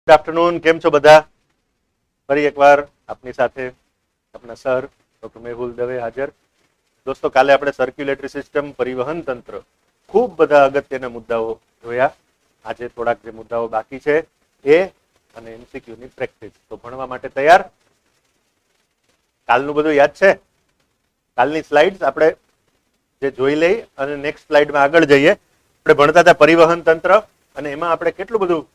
Good afternoon, કેમ છો બધા? ફરી એકવાર આપની સાથે આપના સર ડોક્ટર મેહુલ દવે હાજર. દોસ્તો, કાલે આપણે સર્ક્યુલેટરી સિસ્ટમ, પરિવહન તંત્ર, ખૂબ બધા અગત્યના મુદ્દાઓ જોયા. આજે થોડાક જે મુદ્દાઓ બાકી છે એ અને એમસીક્યુની પ્રેક્ટિસ. તો ભણવા માટે તૈયાર? કાલનું બધું યાદ છે? કાલની સ્લાઇડ્સ આપણે જે જોઈ લઈ અને નેક્સ્ટ સ્લાઇડમાં આગળ જઈએ. આપણે ભણતા હતા પરિવહન તંત્ર અને એમાં આપણે કેટલું બધું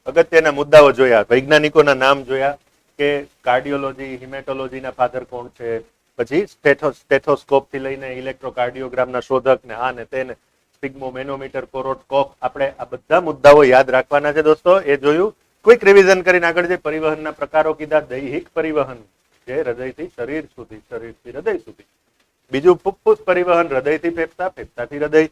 અગત્યના મુદ્દાઓ જોયા, વૈજ્ઞાનિકોના નામ જોયા કે કાર્ડિયોલોજી, હિમેટોલોજીના ફાધર કોણ છે, પછી સ્ટેથોસ્કોપ થી લઈને ઇલેક્ટ્રોકાર્ડિયોગ્રામના શોધક ને આ ને તેને, સ્પિગ્મો મેનોમીટર, કોરોટકોપ, આપણે આ બધા મુદ્દાઓ યાદ રાખવાના છે દોસ્તો. એ જોયું. ક્વિક રિવિઝન કરીને આગળ જઈએ. પરિવહનના પ્રકારો કીધા. દૈહિક પરિવહન, જે હૃદયથી શરીર સુધી, શરીરથી હૃદય સુધી. બીજું ફુફ્ફુસ પરિવહન, હૃદયથી ફેફસા, ફેફસાથી હૃદય.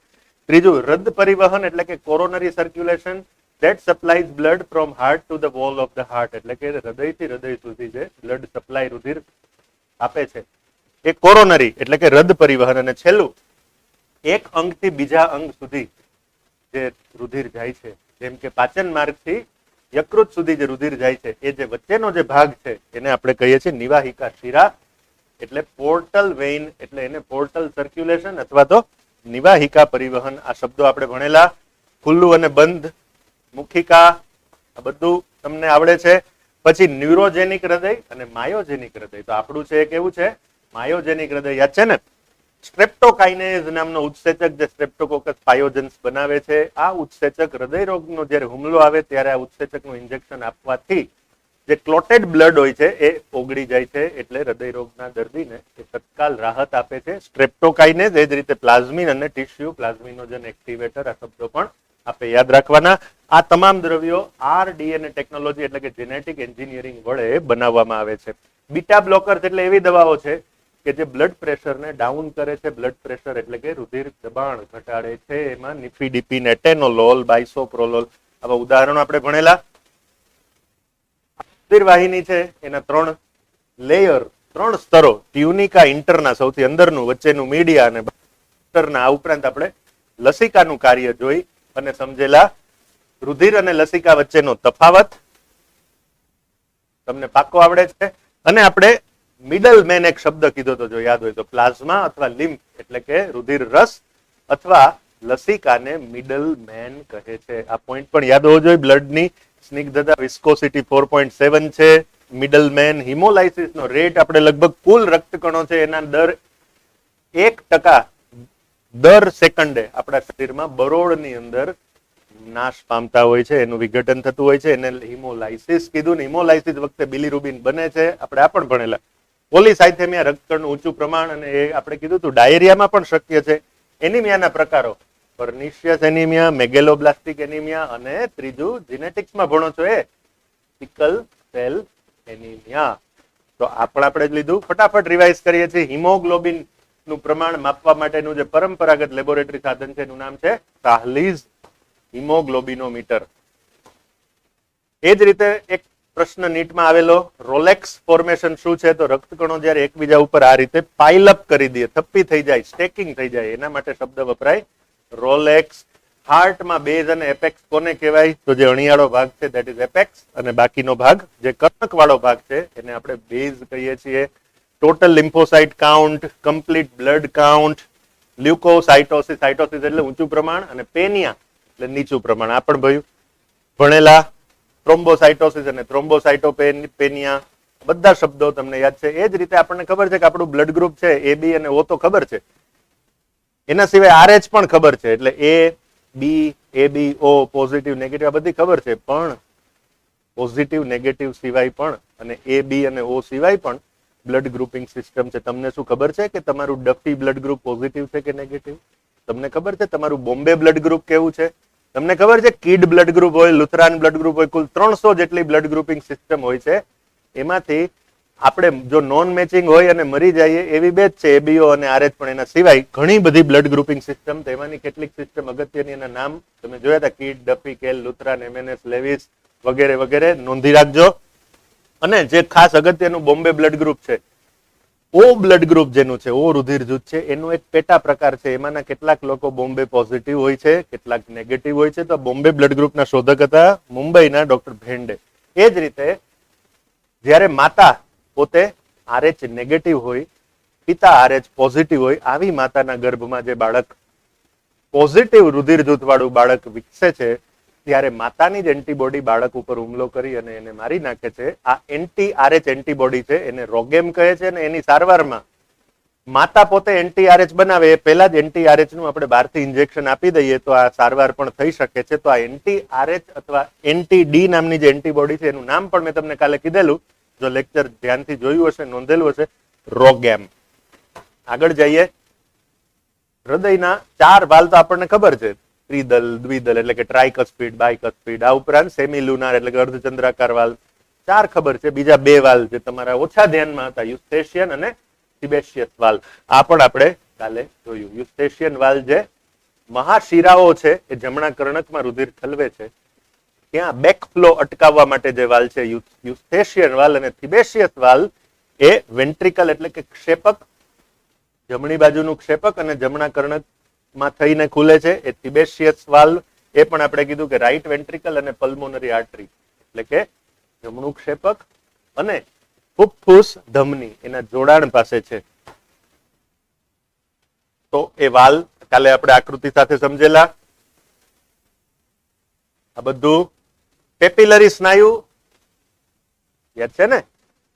ત્રીજું રદ પરિવહન એટલે કે coronary circulation, that supplies blood from heart to the wall of the heart, એટલે કે હૃદયથી હૃદય સુધી જે બ્લડ સપ્લાય, રુધિર આપે છે એ કોરોનરી એટલે કે રદ પરિવહન. અને છેલ્લું એક અંગથી બીજા અંગ સુધી જે રુધિર જાય છે, જેમ કે પાચન માર્ગથી યકૃત સુધી જે રુધિર જાય છે, એ જે વચ્ચેનો જે ભાગ છે એને આપણે કહીએ છીએ નિવાહિકા શિરા, એટલે પોર્ટલ વેઇન, એટલે એને પોર્ટલ સર્ક્યુલેશન અથવા તો નિવાહિકા પરિવહન. આ શબ્દો આપણે ભણેલા. ખુલ્લું અને બંધ મુખિકા, આ બધું તમને આવડે છે. પછી ન્યુરોજેનિક હૃદય અને માયોજેનિક હૃદય. તો આપણું છે કેવું છે? માયોજેનિક હૃદય. યાદ છે ને? સ્ટ્રેપ્ટોકાઇનેઝ નામનો ઉત્સેચક જે સ્ટ્રેપ્ટોકોકસ પાયોજન્સ બનાવે છે. આ ઉત્સેચક હૃદય રોગનો જ્યારે હુમલો આવે ત્યારે આ ઉત્સેચકનું ઇન્જેક્શન આપવાથી જે ક્લોટેડ બ્લડ હોય છે એ ઓગળી જાય છે, એટલે હૃદય રોગના દર્દીને એ તત્કાલ રાહત આપે છે સ્ટ્રેપ્ટોકાઇનેઝ. એ જ રીતે પ્લાઝમિન અને ટિશ્યુ પ્લાઝમિનોજન એક્ટિવેટર, આ શબ્દો પણ આપણે યાદ રાખવાના. આ તમામ દ્રવ્યો RDNA ટેકનોલોજી એટલે કે જેનેટિક એન્જિનિયરિંગ વડે બનાવવામાં આવે છે. બીટા બ્લોકર્સ એટલે એવી દવાઓ છે કે જે બ્લડ પ્રેશરને ડાઉન કરે છે. બ્લડ પ્રેશર એટલે કે રુધિર દબાણ ઘટાડે છે. એમાં નિફિડિપિન, એટેનોલોલ, બાઇસોપ્રોલોલ, આવા ઉદાહરણો આપણે ભણેલા. રુધિર વાહિની છે એના 3 લેયર, 3 સ્તરો, ટ્યુનિકા ઇન્ટરના સૌથી અંદરનું, વચ્ચેનું મીડિયા અને બહારના. આ ઉપરાંત આપણે લસિકાનું કાર્ય જોઈ અને સમજેલા. રુધિર અને લસિકા વચ્ચેનો તફાવત તમને પાક્કો આવડે છે. અને આપણે મિડલ મેન એક શબ્દ કીધો તો જો યાદ હોય તો, પ્લાઝમા અથવા લિમ્ફ એટલે કે રુધિર રસ અથવા લસિકાને મિડલ મેન કહે છે. આ પોઈન્ટ પણ યાદ હોવો જોઈએ. બ્લડની સ્નિગ્ધતા, વિસ્કોસિટી 4.7 છે. Middle man. હિમોલાઇસિસ નો રેટ આપણે લગભગ કુલ રક્તકણો છે એના દર 1% દર સેકન્ડે આપણા શરીરમાં બરોડની અંદર નાશ પામતા હોય છે, એનું વિઘટન થતું હોય છે. એને હિમોલાઇસિસ કીધું ને. હિમોલાઇસિસ વખતે બિલીરુબિન બને છે, આપણે આ પણ ભણેલા. પોલીસાઇથેમિયા, રક્તકણનું ઊંચું પ્રમાણ, અને એ આપણે કીધું હતું ડાયેરિયામાં પણ શક્ય છે. એનિમિયાના પ્રકારો, પર્નિશિયસ એનિમિયા, મેગેલોબ્લાસ્ટિક એનિમિયા, અને ત્રીજું જીનેટિક્સમાં ભણો છો એ સિકલ સેલ એનિમિયા. તો આ પણ આપણે જ લીધું. ફટાફટ રિવાઇઝ કરીએ છીએ. હિમોગ્લોબિન નું પ્રમાણ માપવા માટેનું જે પરંપરાગત લેબોરેટરી સાધન છે એનું નામ છે સાહલીઝ હિમોગ્લોબિનોમીટર. એ જ રીતે એક પ્રશ્ન નીટમાં આવેલો, રોલેક્સ ફોર્મેશન શું છે? તો રક્તકણો જ્યારે એકબીજા ઉપર આ રીતે પાઇલઅપ કરી દે, થપ્પી થઈ જાય, સ્ટેકિંગ થઈ જાય, એના માટે શબ્દ વપરાય રોલેક્સ. હાર્ટમાં બેઝ અને એપેક્સ કોને કહેવાય? તો જે અણિયાળો ભાગ છે દેટ ઇઝ એપેક્સ, અને બાકીનો ભાગ જે કર્ણક વાળો ભાગ છે એને આપણે બેઝ કહીએ છીએ. Total lymphocyte count, complete blood count, leucocytosis, cytosis એટલે ઊંચું પ્રમાણ, અને પેનિયા એટલે નીચું પ્રમાણ. આ પણ ભાઈ ભણેલા. થ્રોમ્બોસાઇટોસિસ અને થ્રોમ્બોસાઇટોપેનિયા, બધા શબ્દો તમને યાદ છે. એ જ રીતે આપણને ખબર છે કે આપણું બ્લડ ગ્રુપ છે AB અને O તો ખબર છે, એના સિવાય RH પણ ખબર છે. એટલે AB, ABO, પોઝિટિવ, નેગેટિવ, આ બધી ખબર છે. પણ પોઝિટિવ, નેગેટિવ સિવાય પણ અને AB અને O સિવાય પણ બ્લડ ગ્રુપિંગ સિસ્ટમ છે. તમને શું ખબર છે કે તમારું ડફી બ્લડ ગ્રુપ પોઝિટિવ છે કે નેગેટિવ? તમને ખબર છે તમારું બોમ્બે બ્લડ ગ્રુપ કેવું છે? તમને ખબર છે કિડ બ્લડ ગ્રુપ હોય, લુથરાન બ્લડ ગ્રુપ હોય, કુલ 300 જેટલી બ્લડ ગ્રુપિંગ સિસ્ટમ હોય છે. એમાંથી આપણે જો નોન મેચિંગ હોય અને મરી જઈએ એવી બે જ છે, ABO અને RH. પણ એના સિવાય ઘણી બધી બ્લડ ગ્રુપિંગ સિસ્ટમ. તેમાંની કેટલીક સિસ્ટમ અગત્યની, એના નામ તમે જોયા હતા, કિડ, ડફી, કેલ, લુથરાન, MNS, લેવિસ વગેરે વગેરે. નોંધી રાખજો. અને જે ખાસ અગત્યનું બોમ્બે બ્લડ ગ્રુપ છે ઓ બ્લડ ગ્રુપ જેનું છે, ઓ રુધિર જૂથ છે, એનો એક પેટા પ્રકાર છે. એમાંના કેટલાક લોકો બોમ્બે પોઝિટિવ હોય છે, કેટલાક નેગેટિવ હોય છે. તો બોમ્બે બ્લડ ગ્રુપના શોધક હતા મુંબઈના ડોક્ટર ભેંડે. એ જ રીતે જ્યારે માતા પોતે RH નેગેટિવ હોય, પિતા RH પોઝિટિવ હોય, આવી માતાના ગર્ભમાં જે બાળક પોઝિટિવ રુધિર જૂથ વાળું બાળક વિકસે છે, ત્યારે માતાની જ એન્ટીબોડી બાળક ઉપર હુમલો કરી અને એને મારી નાખે છે. આ એન્ટી RH એન્ટીબોડી છે, એને રોગેમ કહે છે. અને એની સારવારમાં માતા પોતે એન્ટી RH બનાવે એ પહેલા જ એન્ટી RH નું આપણે બહારથી ઇન્જેક્શન આપી દઈએ તો આ સારવાર પણ થઈ શકે છે. તો આ એન્ટી RH અથવા એન્ટી ડી નામની જે એન્ટીબોડી છે, એનું નામ પણ મેં તમને કાલે કીધેલું, જો લેક્ચર ધ્યાનથી જોયું હશે, નોંધેલું હશે, રોગેમ. આગળ જઈએ. હૃદયના 4 વાલ્વ તો આપણને ખબર છે, ત્રિદલ, દ્વિદલ એટલે કે ટ્રાયકસ્પિડ, બાયકસ્પિડ. આ ઉપરાંત સેમિલુનાર એટલે કે અર્ધચંદ્રાકાર વાલ્વ 4 ખબર છે. બીજા 2 વાલ્વ જે તમારા ઓછા ધ્યાનમાં હતા, યુસ્ટેશિયન અને ટિબેશિયસ વાલ્વ. આ પણ આપણે કાલે જોયું. યુસ્ટેશિયન વાલ્વ જે મહાશિરાઓ છે એ જમણા કર્ણકમાં રુધિર ઠલવે છે, ત્યાં બેકફ્લો અટકાવવા માટે જે વાલ્વ છે યુસ્ટેશિયન વાલ્વ, અને ટિબેશિયસ વાલ્વ એ વેન્ટ્રિકલ એટલે કે ક્ષેપક, જમણી બાજુનું ક્ષેપક અને જમણા કર્ણકમાં થઈને ખુલે છે. એ ટિબેશિયસ વાલ્વ એ પણ આપણે કીધું કે રાઈટ વેન્ટ્રિકલ અને પલ્મોનરી આર્ટરી એટલે કે જમણું ક્ષેપક અને ફુફ્ફુસ ધમની એના જોડાણ પાસે છે. તો એ વાલ્વ કાલે આપણે આકૃતિ સાથે સમજેલા. આ બધું પેપિલરી સ્નાયુ યાદ છે ને?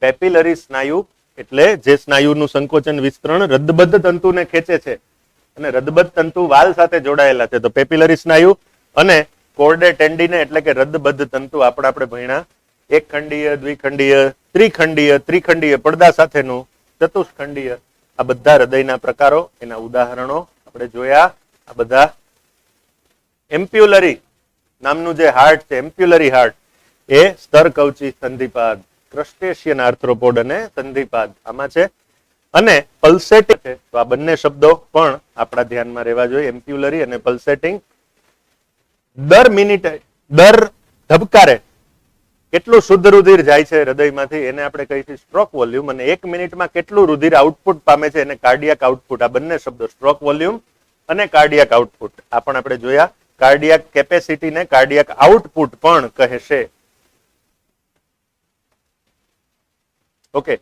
પેપિલરી સ્નાયુ એટલે જે સ્નાયુનું સંકોચન વિસ્તરણ રદબદ્ધ તંતુને ખેંચે છે, અને રદબદ્ધ તંતુ વાલ સાથે જોડાયેલા છે. તો પેપિલરી સ્નાયુ અને કોર્ડે ટેન્ડિને એટલે કે રદબદ્ધ તંતુ આપણે ભણ્યા. એક ખંડીય, દ્વિખંડીય, ત્રિખંડીય પડદા સાથેનું, ચતુષ્ખંડીય. આ બધા હૃદયના પ્રકારો, એના ઉદાહરણો આપણે જોયા. આ બધા એમ્પ્યુલરી નામનું જે હાર્ટ છે, એમ્પ્યુલરી હાર્ટ, એ સ્તરકવચી સંધિપાદ, ક્રસ્ટેશિયન આર્થ્રોપોડ અને સંધિપાદ આમાં છે. અને પલ્સેટિંગ છે. તો આ બંને શબ્દો પણ આપણા ધ્યાનમાં રહેવા જોઈએ, એમ્પ્યુલરી અને પલ્સેટિંગ. દર મિનિટે, દર ધબકારે કેટલું શુદ્ધ રુધિર જાય છે હૃદયમાંથી એને આપણે કહીએ સ્ટ્રોક વોલ્યુમ. અને 1 મિનિટમાં કેટલું રુધિર આઉટપુટ પામે છે એને કાર્ડિયાક આઉટપુટ. આ બંને શબ્દો સ્ટ્રોક વોલ્યુમ અને કાર્ડિયાક આઉટપુટ આ પણ આપણે જોયા. કાર્ડિયાક કેપેસિટી ને કાર્ડિયાક આઉટપુટ પણ કહેશે. ઓકે.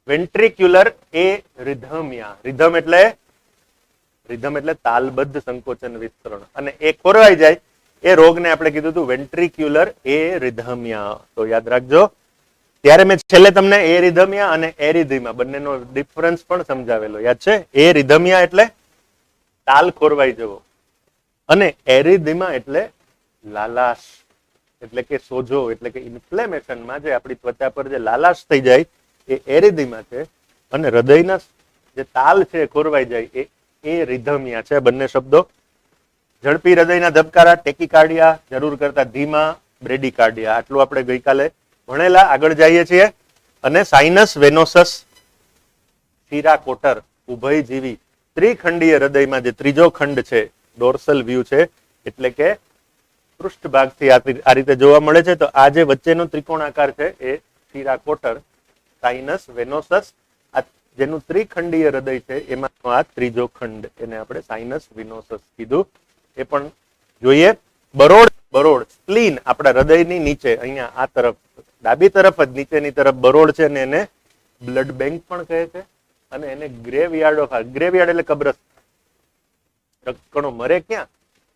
વેન્ટ્રિક્યુલર એ રિધમિયા. રિધમ એટલે તાલબદ્ધ સંકોચન વિસ્તરણ. અને એ ખોરવાઈ જાય એ રોગને આપણે કીધું હતું વેન્ટ્રિક્યુલર એ રિધમિયા. તો યાદ રાખજો. ત્યારે મેં છેલ્લે તમને એ રિધમિયા અને એરિધિમા બંનેનો ડિફરન્સ પણ સમજાવેલો, યાદ છે? એ રિધમિયા એટલે તાલ ખોરવાઈ જવો, અને એરિધિમા એટલે લાલાશ એટલે કે સોજો એટલે કે ઇન્ફ્લેમેશનમાં જે આપણી ત્વચા પર જે લાલાશ થઈ જાય એ એરિધિમા છે. અને હૃદયના જે તાલ છે ખોરવાઈ જાય એ રિધમિયા છે. બંને શબ્દો. ઝડપી હૃદયના ધબકારા ટેકીકાર્ડિયા, જરૂર કરતા ધીમા બ્રેડીકાર્ડિયા. આટલું આપણે ગઈકાલે ભણેલા. આગળ જઈએ છીએ. અને સાઇનસ વેનોસસ શીરા કોટર ઉભયજીવી ત્રિખંડીય હૃદયમાં જે ત્રીજો ખંડ છે, ડોર્સલ વ્યૂ છે, એટલે કે પૃષ્ઠભાગથી આ રીતે જોવા મળે છે. તો આ જે વચ્ચેનો ત્રિકોણાકાર છે એ શીરા કોટર, સાઇનસ વેનોસસ. આ જેનું ત્રિખંડીય હૃદય છે એમાં આ ત્રીજો ખંડ, એને આપણે સાઇનસ વિનોસસ કીધું. એ પણ જોઈએ. બરોડ સ્પ્લીન આપણા હૃદયની નીચે અહીંયા આ તરફ ડાબી તરફ જ નીચેની તરફ બરોડ છે, અને એને બ્લડ બેંક પણ કહે છે. અને એને ગ્રેવયાર્ડ ઓફ હાર્ટ, ગ્રેવયાર્ડ એટલે કબ્રસ્તાન. રક્તકણો મરે ક્યાં?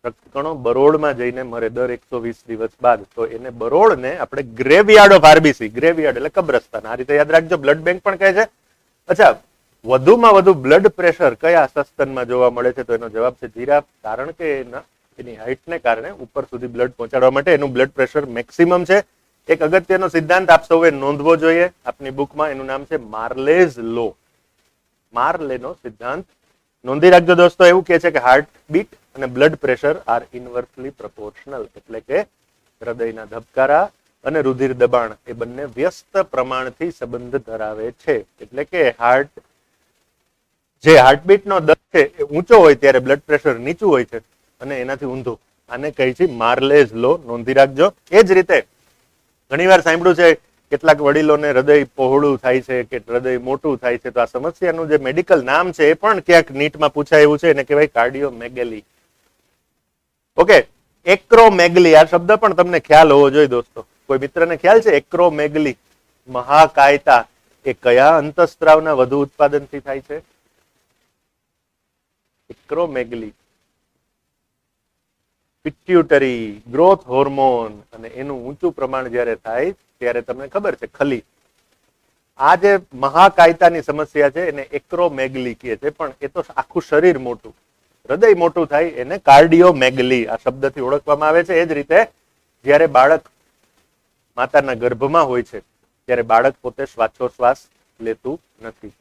રક્તકણો બરોડમાં જઈને મરે દર 120 દિવસ બાદ. તો એને બરોડને આપણે ગ્રેવયાર્ડ ઓફ આરબીસી, ગ્રેવયાર્ડ એટલે કબ્રસ્તાન, આ રીતે યાદ રાખજો. બ્લડ બેંક પણ કહે છે. અચ્છા, વધુમાં વધુ બ્લડ પ્રેશર કયા સસ્તનમાં જોવા મળે છે? તો એનો જવાબ છે જીરાફ. કારણ કે એની હાઇટને કારણે ઉપર સુધી બ્લડ પહોંચાડવા માટે એનું બ્લડ પ્રેશર મેક્સિમમ છે. એક અગત્યનો સિદ્ધાંત આપ સૌએ નોંધવો જોઈએ આપની બુકમાં. એનું નામ છે માર્લેઝ લો. માર્લેનો સિદ્ધાંત નોંધી રાખજો દોસ્તો. એવું કહે છે કે હાર્ટ બીટ અને blood pressure are inversely proportional, એટલે કે હૃદયના ધબકારા અને રુધિર દબાણ એ બંને વ્યસ્ત પ્રમાણથી સંબંધ ધરાવે છે. એટલે કે જે હાર્ટબીટનો દર છે એ ઊંચો હોય ત્યારે બ્લડ પ્રેશર નીચું હોય છે, અને એનાથી ઊંધું. આને કહી છે માર્લેઝ લો. નોંધી રાખજો. એ જ રીતે ઘણીવાર સાંભળ્યું છે કેટલાક વડીલોને હૃદય પહોળું થાય છે કે હૃદય મોટું થાય છે, તો આ સમસ્યાનું જે મેડિકલ નામ છે એ પણ ક્યાંક નીટમાં પૂછાય એવું છે, એને કહેવાય કાર્ડિયોમેગેલી. ઓકે, એક્રોમેગલી આ શબ્દ પણ તમને ખ્યાલ હોવો જોઈએ દોસ્તો. કોઈ મિત્રને ખ્યાલ છે એક્રોમેગલી મહાકાયતા એ કયા અંતસ્ત્રાવના વધુ ઉત્પાદનથી થાય છે? એક્રોમેગલી પિટ્યુટરી ગ્રોથ હોર્મોન, અને એનું ઊંચું પ્રમાણ જ્યારે થાય ત્યારે તમને ખબર છે ખલી. આ જે મહાકાયતાની સમસ્યા છે એને એક્રોમેગલી કહે છે, પણ એ તો આખું શરીર મોટું, હૃદય મોટું થાય એને કાર્ડિયોમેગલી આ શબ્દથી ઓળખવામાં આવે છે. એ જ રીતે જ્યારે બાળક માતાના ગર્ભમાં હોય છે ત્યારે બાળક પોતે શ્વાસોશ્વાસ લેતું નથી,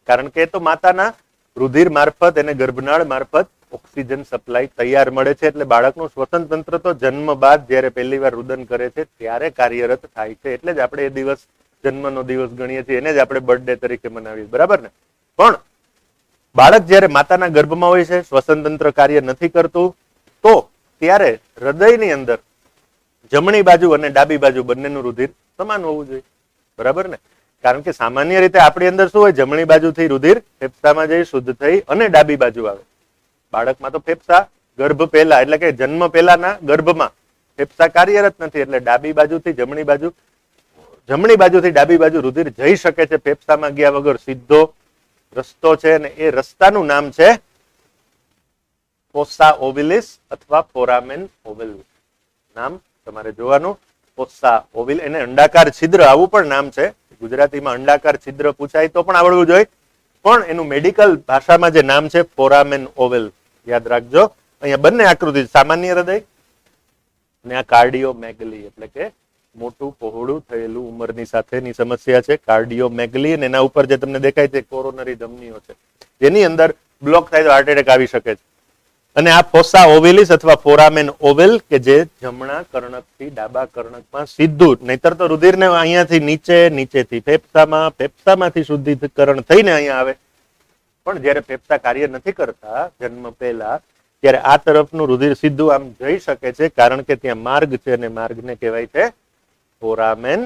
કારણ કે એ તો માતાના રુધિર મારફત એને ગર્ભનાળ મારફત ઓક્સિજન સપ્લાય તૈયાર મળે છે. એટલે બાળકનું શ્વસન તંત્ર તો જન્મ બાદ જ્યારે પહેલી વાર રુદન કરે છે ત્યારે કાર્યરત થાય છે. એટલે જ આપણે એ દિવસ જન્મનો દિવસ ગણીએ છીએ, એને જ આપણે બર્થડે તરીકે મનાવીએ, બરાબર ને? પણ બાળક જ્યારે માતાના ગર્ભમાં હોય છે, શ્વસન તંત્ર કાર્ય નથી કરતું, તો ત્યારે હૃદયની અંદર જમણી બાજુ અને ડાબી બાજુ બંનેનું રુધિર સમાન હોવું જોઈએ, બરાબર ને? કારણ કે સામાન્ય રીતે આપણી અંદર શું હોય, જમણી બાજુથી રુધિર ફેફસામાં જઈ શુદ્ધ થઈ અને ડાબી બાજુ આવે. બાળકમાં તો ફેફસા ગર્ભ પહેલા એટલે કે જન્મ પહેલાના ગર્ભમાં ફેફસા કાર્યરત નથી, એટલે ડાબી બાજુથી જમણી બાજુ, જમણી બાજુથી ડાબી બાજુ રુધિર જઈ શકે છે ફેફસામાં ગયા વગર. સીધો રસ્તો છે અને એ રસ્તાનું નામ છે ફોસા ઓવિલિસ અથવા ફોરામેન ઓવલ. નામ તમારે જોવાનું, ફોસા ઓવિલ, એને અંડાકાર છિદ્ર આવું પણ નામ છે. ગુજરાતીમાં અંડાકાર છિદ્ર પૂછાય તો પણ આવડવું જોઈએ, પણ એનું મેડિકલ ભાષામાં જે નામ છે ફોરામેન ઓવેલ, યાદ રાખજો. અહીંયા બંને આકૃતિ, સામાન્ય હૃદય અને આ કાર્ડિયોમેગલી એટલે કે મોટું પહોળું થયેલું ઉંમરની સાથેની સમસ્યા છે કાર્ડિયોમેગલી. અને એના ઉપર જે તમને દેખાય છે કોરોનરી ધમનીઓ છે, જેની અંદર બ્લોક થાય તો હાર્ટ એટેક આવી શકે છે. અને આ ફોસા ઓવિલિસ અથવા ફોરામેન ઓવેલ કે જે જમણા કર્ણકથી ડાબા કર્ણકમાં સીધું, નહીતર તો રુધિરને અહીંયાથી નીચે, નીચેથી ફેફસામાં, ફેફસામાંથી શુદ્ધિકરણ થઈને અહીંયા આવે. પણ જ્યારે ફેફસા કાર્ય નથી કરતા જન્મ પહેલા, ત્યારે આ તરફનું રુધિર સીધું આમ જઈ શકે છે, કારણ કે ત્યાં માર્ગ છે અને માર્ગને કહેવાય છે ફોરામેન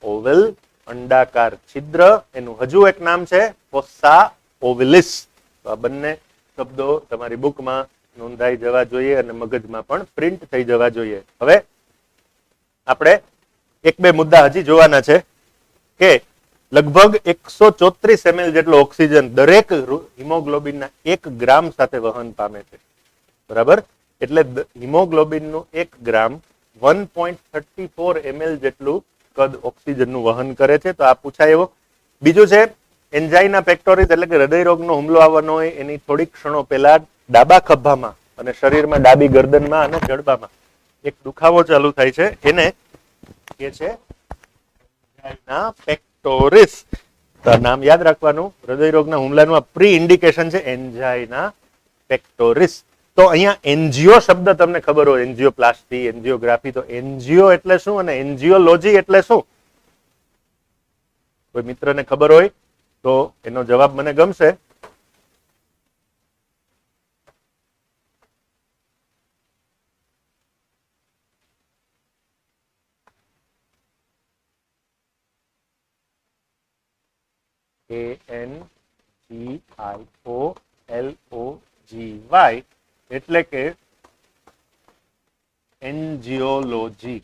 ઓવેલ, અંડાકાર છિદ્ર. એનું હજુ એક નામ છે ફોસા ઓવિલિસ. તો આ બંને શબ્દો તમારી બુકમાં નોંધાઈ જવા જોઈએ અને મગજમાં પણ પ્રિન્ટ થઈ જવા જોઈએ. હવે આપણે એક બે મુદ્દા હજી જોવાના છે કે લગભગ 134 ml જેટલો ઓક્સિજન દરેક હિમોગ્લોબિનના 1 ગ્રામ સાથે વહન પામે છે, બરાબર? એટલે હિમોગ્લોબિનનું 1 ગ્રામ 1.34 ml જેટલું કદ ઓક્સિજનનું વહન કરે છે. તો આ પૂછાય એવો. બીજું છે એન્જાઇના પેક્ટોરિસ એટલે કે હૃદય રોગનો હુમલો આવવાનો હોય એની થોડીક ક્ષણો પહેલા ડાબા ખભામાં અને શરીરમાં ડાબી ગરદનમાં અને જડબામાં એક દુખાવો ચાલુ થાય છે, એને કે છે એન્જાઇના પેક્ટોરિસ. તો નામ યાદ રાખવાનું, હૃદય રોગના હુમલાનું આ પ્રી ઇન્ડિકેશન છે એન્જાઇના પેક્ટોરિસ. તો અહીંયા એન્જિયો શબ્દ તમને ખબર હોય, એન્જિયોપ્લાસ્ટી, એન્જિયોગ્રાફી. તો એન્જિયો એટલે શું અને એન્જિયોલોજી એટલે શું? કોઈ મિત્રને ખબર હોય તો એનો જવાબ મને ગમશે. ANGIOLOGY એટલે કે એન્જિયોલોજી.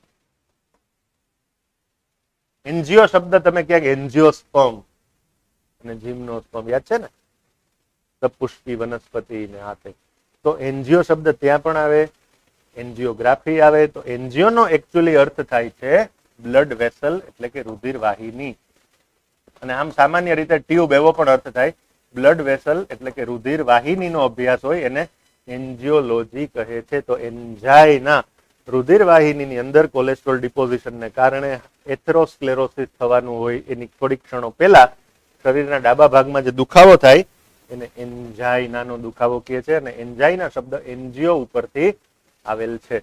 એન્જિયો શબ્દ તમે ક્યાંક એન્જિયોસ્પર્મ અને જીમ્નોસ્પર્મ યાદ છે ને, સપુષ્પી વનસ્પતિ ને હાથે. તો એન્જિયો શબ્દ ત્યાં પણ આવે, એન્જિયોગ્રાફી આવે. તો એન્જિયોનો એકચ્યુઅલી અર્થ થાય છે બ્લડ વેસલ એટલે કે રુધિર વાહિની. અને આમ સામાન્ય રીતે ટ્યુબ એવો પણ અર્થ થાય. બ્લડ વેસલ એટલે કે રુધિર વાહિનીનો અભ્યાસ હોય એને એન્જિયોલોજી કહે છે. તો એન્જાઇના રુધિર વાહિનીની અંદર કોલેસ્ટ્રોલ ડિપોઝિશનને કારણે એથેરોસ્ક્લેરોસિસ થવાનું હોય એની થોડીક ક્ષણો પહેલા શરીરના ડાબા ભાગમાં જે દુખાવો થાય એને એન્જાઇનાનો દુખાવો કહે છે. અને એન્જાઇના શબ્દ એન્જિયો ઉપરથી આવેલ છે.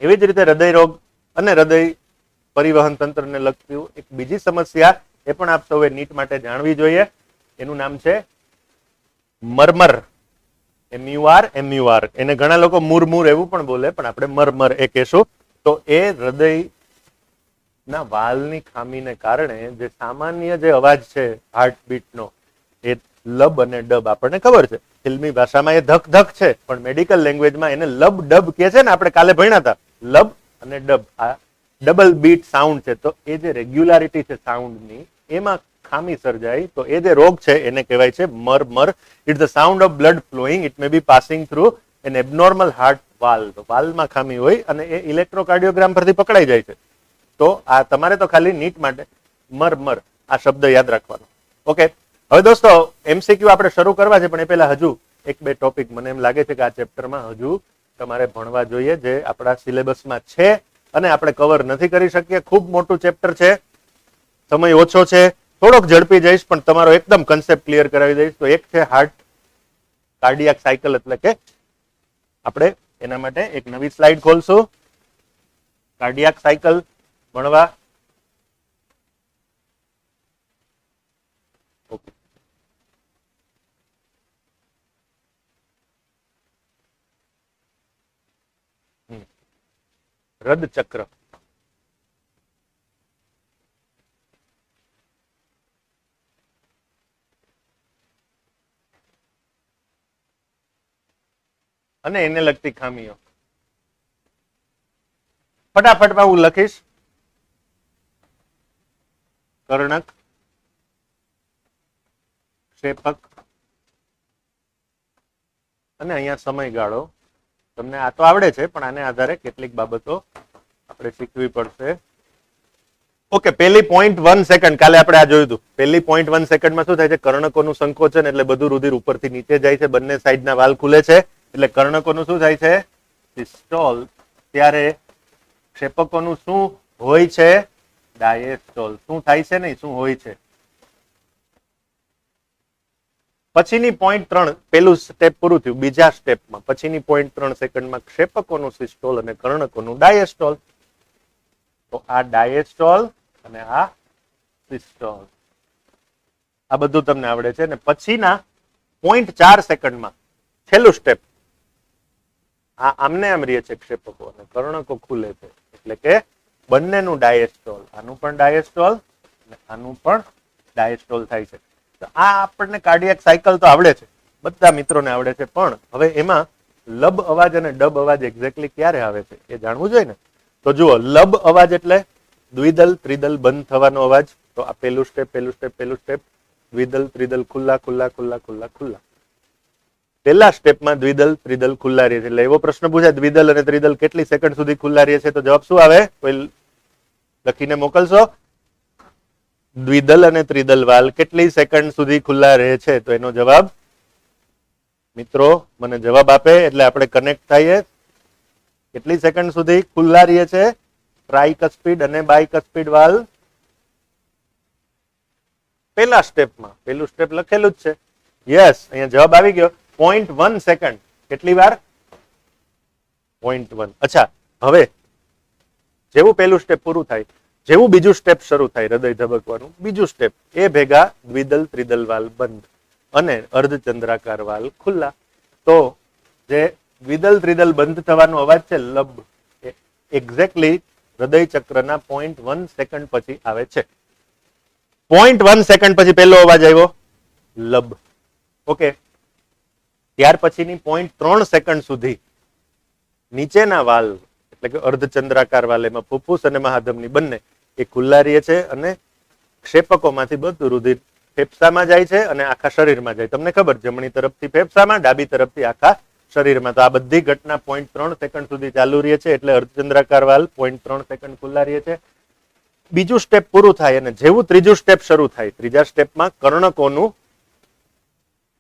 એવી જ રીતે હૃદય રોગ અને હૃદય પરિવહન તંત્રને લગતી એક બીજી સમસ્યા એ પણ આપ સૌએ નીટ માટે જાણવી જોઈએ. એનું નામ છે મરમર. MUR. એને ઘણા લોકો મુરમુર એવું પણ બોલે, પણ આપણે મરમર એ કહેશું. તો એ હૃદય ના વાલની ખામીને કારણે જે સામાન્ય જે અવાજ છે હાર્ટબીટનો એ લબ અને ડબ આપણને ખબર છે. ફિલ્મી ભાષામાં એ ધક ધક છે, પણ મેડિકલ લેંગ્વેજમાં એને લબ ડબ કે છે ને, આપણે કાલે ભણ્યા હતા. લબ અને ડબ આ ડબલ બીટ સાઉન્ડ છે. તો એ જે રેગ્યુલારિટી છે સાઉન્ડની એમાં ખામી સર્જાય તો એ જે રોગ છે એને કહેવાય છે murmur. It's the sound of blood flowing. It may be passing through an abnormal heart valve. વાલમાં ખામી હોય અને એ ઇલેક્ટ્રોકાર્ડિયોગ્રામ પરથી પકડાઈ જાય છે. તો આ તમારે તો ખાલી નીટ માટે મરમર આ શબ્દ યાદ રાખવાનો. ઓકે, હવે દોસ્તો એમસીક્યુ આપણે શરૂ કરવા છે, પણ એ પહેલા હજુ એક બે ટોપિક મને એમ લાગે છે કે આ ચેપ્ટરમાં હજુ તમારે ભણવા જોઈએ, જે આપણા સિલેબસમાં છે અને આપણે કવર નથી કરી શકીએ. ખૂબ મોટું ચેપ્ટર છે, સમય ઓછો છે, થોડોક ઝડપી જઈશ પણ તમારો એકદમ કન્સેપ્ટ ક્લિયર કરાવી દઈશ. તો એક છે હાર્ટ કાર્ડિયાક સાયકલ, એટલે કે આપણે એના માટે એક નવી સ્લાઇડ ખોલશું. કાર્ડિયાક સાયકલ ભણવા. ઓકે, હૃદ ચક્ર. અને એને લગતી ખામીઓ ફટાફટમાં હું લખીશ. કર્ણક, ક્ષેપક અને અહીંયા સમયગાળો. તમને આ તો આવડે છે, પણ આને આધારે કેટલીક બાબતો આપણે શીખવી પડશે. ઓકે, પહેલી 0.1 સેકન્ડ કાલે આપણે આ જોયું હતું. પહેલી 0.1 સેકન્ડમાં શું થાય છે? કર્ણકોનું સંકોચન, એટલે બધું રુધિર ઉપરથી નીચે જાય છે, બંને સાઈડના વાલ ખુલે છે, એટલે કર્ણકોનું શું થાય છે? સિસ્ટોલ. ત્યારે ક્ષેપકોનું શું હોય છે? ડાયેસ્ટોલ. શું થાય છે નહીં, શું હોય છે? પછીની 0.3 પેલું સ્ટેપ પૂરું થયું. બીજા સ્ટેપમાં પછીની 0.3 સેકન્ડમાં ક્ષેપકોનું સિસ્ટોલ અને કર્ણકોનું ડાયેસ્ટોલ. તો આ ડાયેસ્ટોલ અને આ સિસ્ટોલ, આ બધું તમને આવડે છે. અને પછીના 0.4 સેકન્ડમાં છેલ્લું સ્ટેપ, આ આમને આમ રહે છે ક્ષેપકો અને કર્ણકો ખુલે છે, એટલે કે બંનેનું ડાયેસ્ટોલ. આનું પણ ડાયેસ્ટોલ અને આનું પણ ડાયેસ્ટોલ થાય છે. તો આ આપણને કાર્ડિયાક સાયકલ તો આવડે છે, બધા મિત્રોને આવડે છે, પણ હવે એમાં લબ અવાજ અને ડબ અવાજ એક્ઝેક્ટલી ક્યારે આવે છે એ જાણવું જોઈએ ને. તો જુઓ, લબ અવાજ એટલે દ્વિદલ ત્રિદલ બંધ થવાનો અવાજ. તો આ પેલું સ્ટેપ, પેલું સ્ટેપ, પેલું સ્ટેપ. દ્વિદલ ત્રિદલ ખુલ્લા ખુલ્લા ખુલ્લા ખુલ્લા ખુલ્લા. પહેલા સ્ટેપમાં દ્વિદલ ત્રિદલ ખુલ્લા રહે છે. એટલે એવો પ્રશ્ન પૂછાય, દ્વિદલ અને ત્રિદલ કેટલી સેકન્ડ સુધી ખુલ્લા રહે છે? તો જવાબ શું આવે? કોઈ લખીને મોકલશો? દ્વિદલ અને ત્રિદલ વાલ કેટલી સેકન્ડ સુધી ખુલ્લા રહે છે? તો એનો જવાબ મિત્રો મને જવાબ આપે એટલે આપણે કનેક્ટ થઈએ. કેટલી સેકન્ડ સુધી ખુલ્લા રહે છે ટ્રાઇકસ્પિડ અને બાયકસ્પિડ વાલ? પહેલા સ્ટેપમાં. પહેલું સ્ટેપ લખેલું જ છે. યસ, અહીંયા જવાબ આવી ગયો. 0.1 સેકન્ડ. કેટલી વાર? 0.1. અચ્છા, હવે જેવું પહેલું સ્ટેપ પૂરું થાય, જેવું બીજું સ્ટેપ શરૂ થાય, હૃદય ધબકવાનું બીજું સ્ટેપ, એ ભેગા દ્વિદલ ત્રિદલ વાલ બંધ અને અર્ધચંદ્રાકાર વાલ ખુલ્લા. તો જે દ્વિદલ ત્રિદલ બંધ થવાનો અવાજ છે લબ, એક્ઝેક્ટલી હૃદય ચક્રના 0.1 સેકન્ડ પછી આવે છે. 0.1 સેકન્ડ પછી પહેલો અવાજ આવ્યો લબ. ઓકે, ત્યાર પછીની 0.3 સેકન્ડ સુધી નીચેના વાલ, એટલે કે અર્ધચંદ્રાકાર વાલ, એમાં ફુફ્ફુસ અને મહાધમની બંને એ ખુલ્લા રહે છે અને ક્ષેપકોમાંથી બધું રુધિર ફેફસામાં જાય છે અને આખા શરીરમાં જાય. તમને ખબર, જમણી તરફથી ફેફસામાં, ડાબી તરફથી આખા શરીરમાં. તો આ બધી ઘટના 0.3 સેકન્ડ સુધી ચાલુ રહે છે, એટલે અર્ધચંદ્રાકાર વાલ 0.3 સેકન્ડ ખુલ્લા રહે છે. બીજું સ્ટેપ પૂરું થાય અને જેવું ત્રીજું સ્ટેપ શરૂ થાય, ત્રીજા સ્ટેપમાં કર્ણકોનું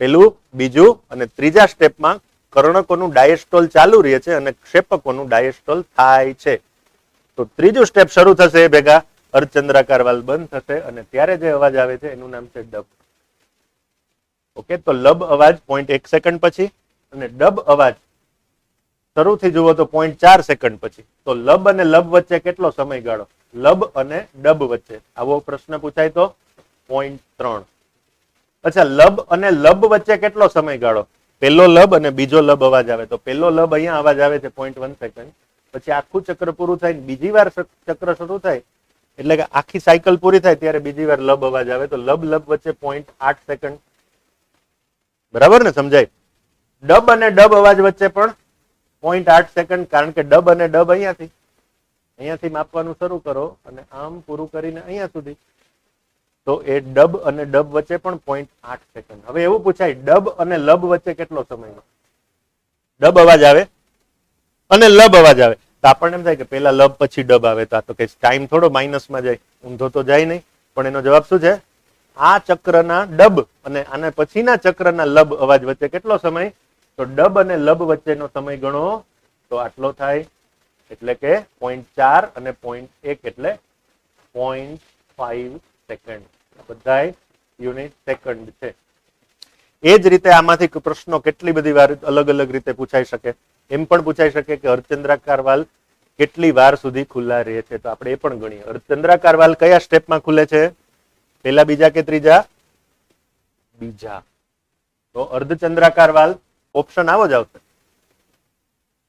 પેલું, બીજું અને ત્રીજા સ્ટેપમાં કર્ણકોનું ડાયેસ્ટોલ ચાલુ રહે છે અને ક્ષેપકોનું ડાયેસ્ટોલ થાય છે. તો ત્રીજું સ્ટેપ શરૂ થશે, ભેગા અર્ધચંદ્રાકાર વાલ બંધ થશે અને ત્યારે જે અવાજ આવે છે એનું નામ છે ડબ. ઓકે, તો લબ અવાજ 0.1 સેકન્ડ પછી અને ડબ અવાજ શરૂથી જુઓ તો 0.4 સેકન્ડ પછી. તો લબ અને લબ વચ્ચે કેટલો સમયગાળો? લબ અને ડબ વચ્ચે આવો પ્રશ્ન પૂછાય તો 0.3. અચ્છા, લબ અને લબ વચ્ચે કેટલો સમયગાળો? પહેલો લબ અને બીજો લબ અવાજ આવે. તો પહેલો લબ અહીંયા અવાજ આવે છે 0.1 સેકન્ડ. પછી આખું ચક્ર પૂરું થાય, બીજી વાર ચક્ર શરૂ થાય એટલે કે આખી સાયકલ પૂરી થાય ત્યારે બીજી વાર લબ અવાજ આવે તો લબ લબ વચ્ચે 0.8 સેકન્ડ. બરાબર ને? સમજાય? ડબ અને ડબ અવાજ વચ્ચે પણ 0.8 સેકન્ડ, કારણ કે ડબ અને ડબ અહીંયાથી માપવાનું શરૂ કરો અને આમ પૂરું કરીને અહીંયા સુધી, તો એ ડબ અને ડબ વચ્ચે પણ 0.8 સેકન્ડ. હવે એવું પૂછાય ડબ અને લબ વચ્ચે કેટલો સમય? ડબ અવાજ આવે અને લબ અવાજ આવે તો આપણને એમ થાય કે પેલા લબ પછી ડબ આવે, તો આ તો કઈ ટાઈમ થોડો માઇનસમાં જાય, ઊંધો તો જાય નહીં. પણ એનો જવાબ શું છે? આ ચક્રના ડબ અને આના પછીના ચક્રના લબ અવાજ વચ્ચે કેટલો સમય? તો ડબ અને લબ વચ્ચેનો સમય ગણો તો આટલો થાય. એટલે કે 0.4 અને 0.1 એટલે 0.5 સેકન્ડ. બધા યુનિટ સેકન્ડ છે. એ જ રીતે આમાંથી પ્રશ્નો કેટલી બધી વાર અલગ અલગ રીતે પૂછાઈ શકે. એમ પણ પૂછાઈ શકે કે અર્ધચંદ્રાકાર વાલ્વ કેટલી વાર સુધી ખુલ્લા રહે છે, તો આપણે એ પણ ગણીએ. અર્ધચંદ્રાકાર વાલ્વ કયા સ્ટેપમાં ખુલે છે? પહેલા, બીજા કે ત્રીજા? બીજા. તો અર્ધચંદ્રાકાર વાલ્વ ઓપ્શન આવો જ આવશે.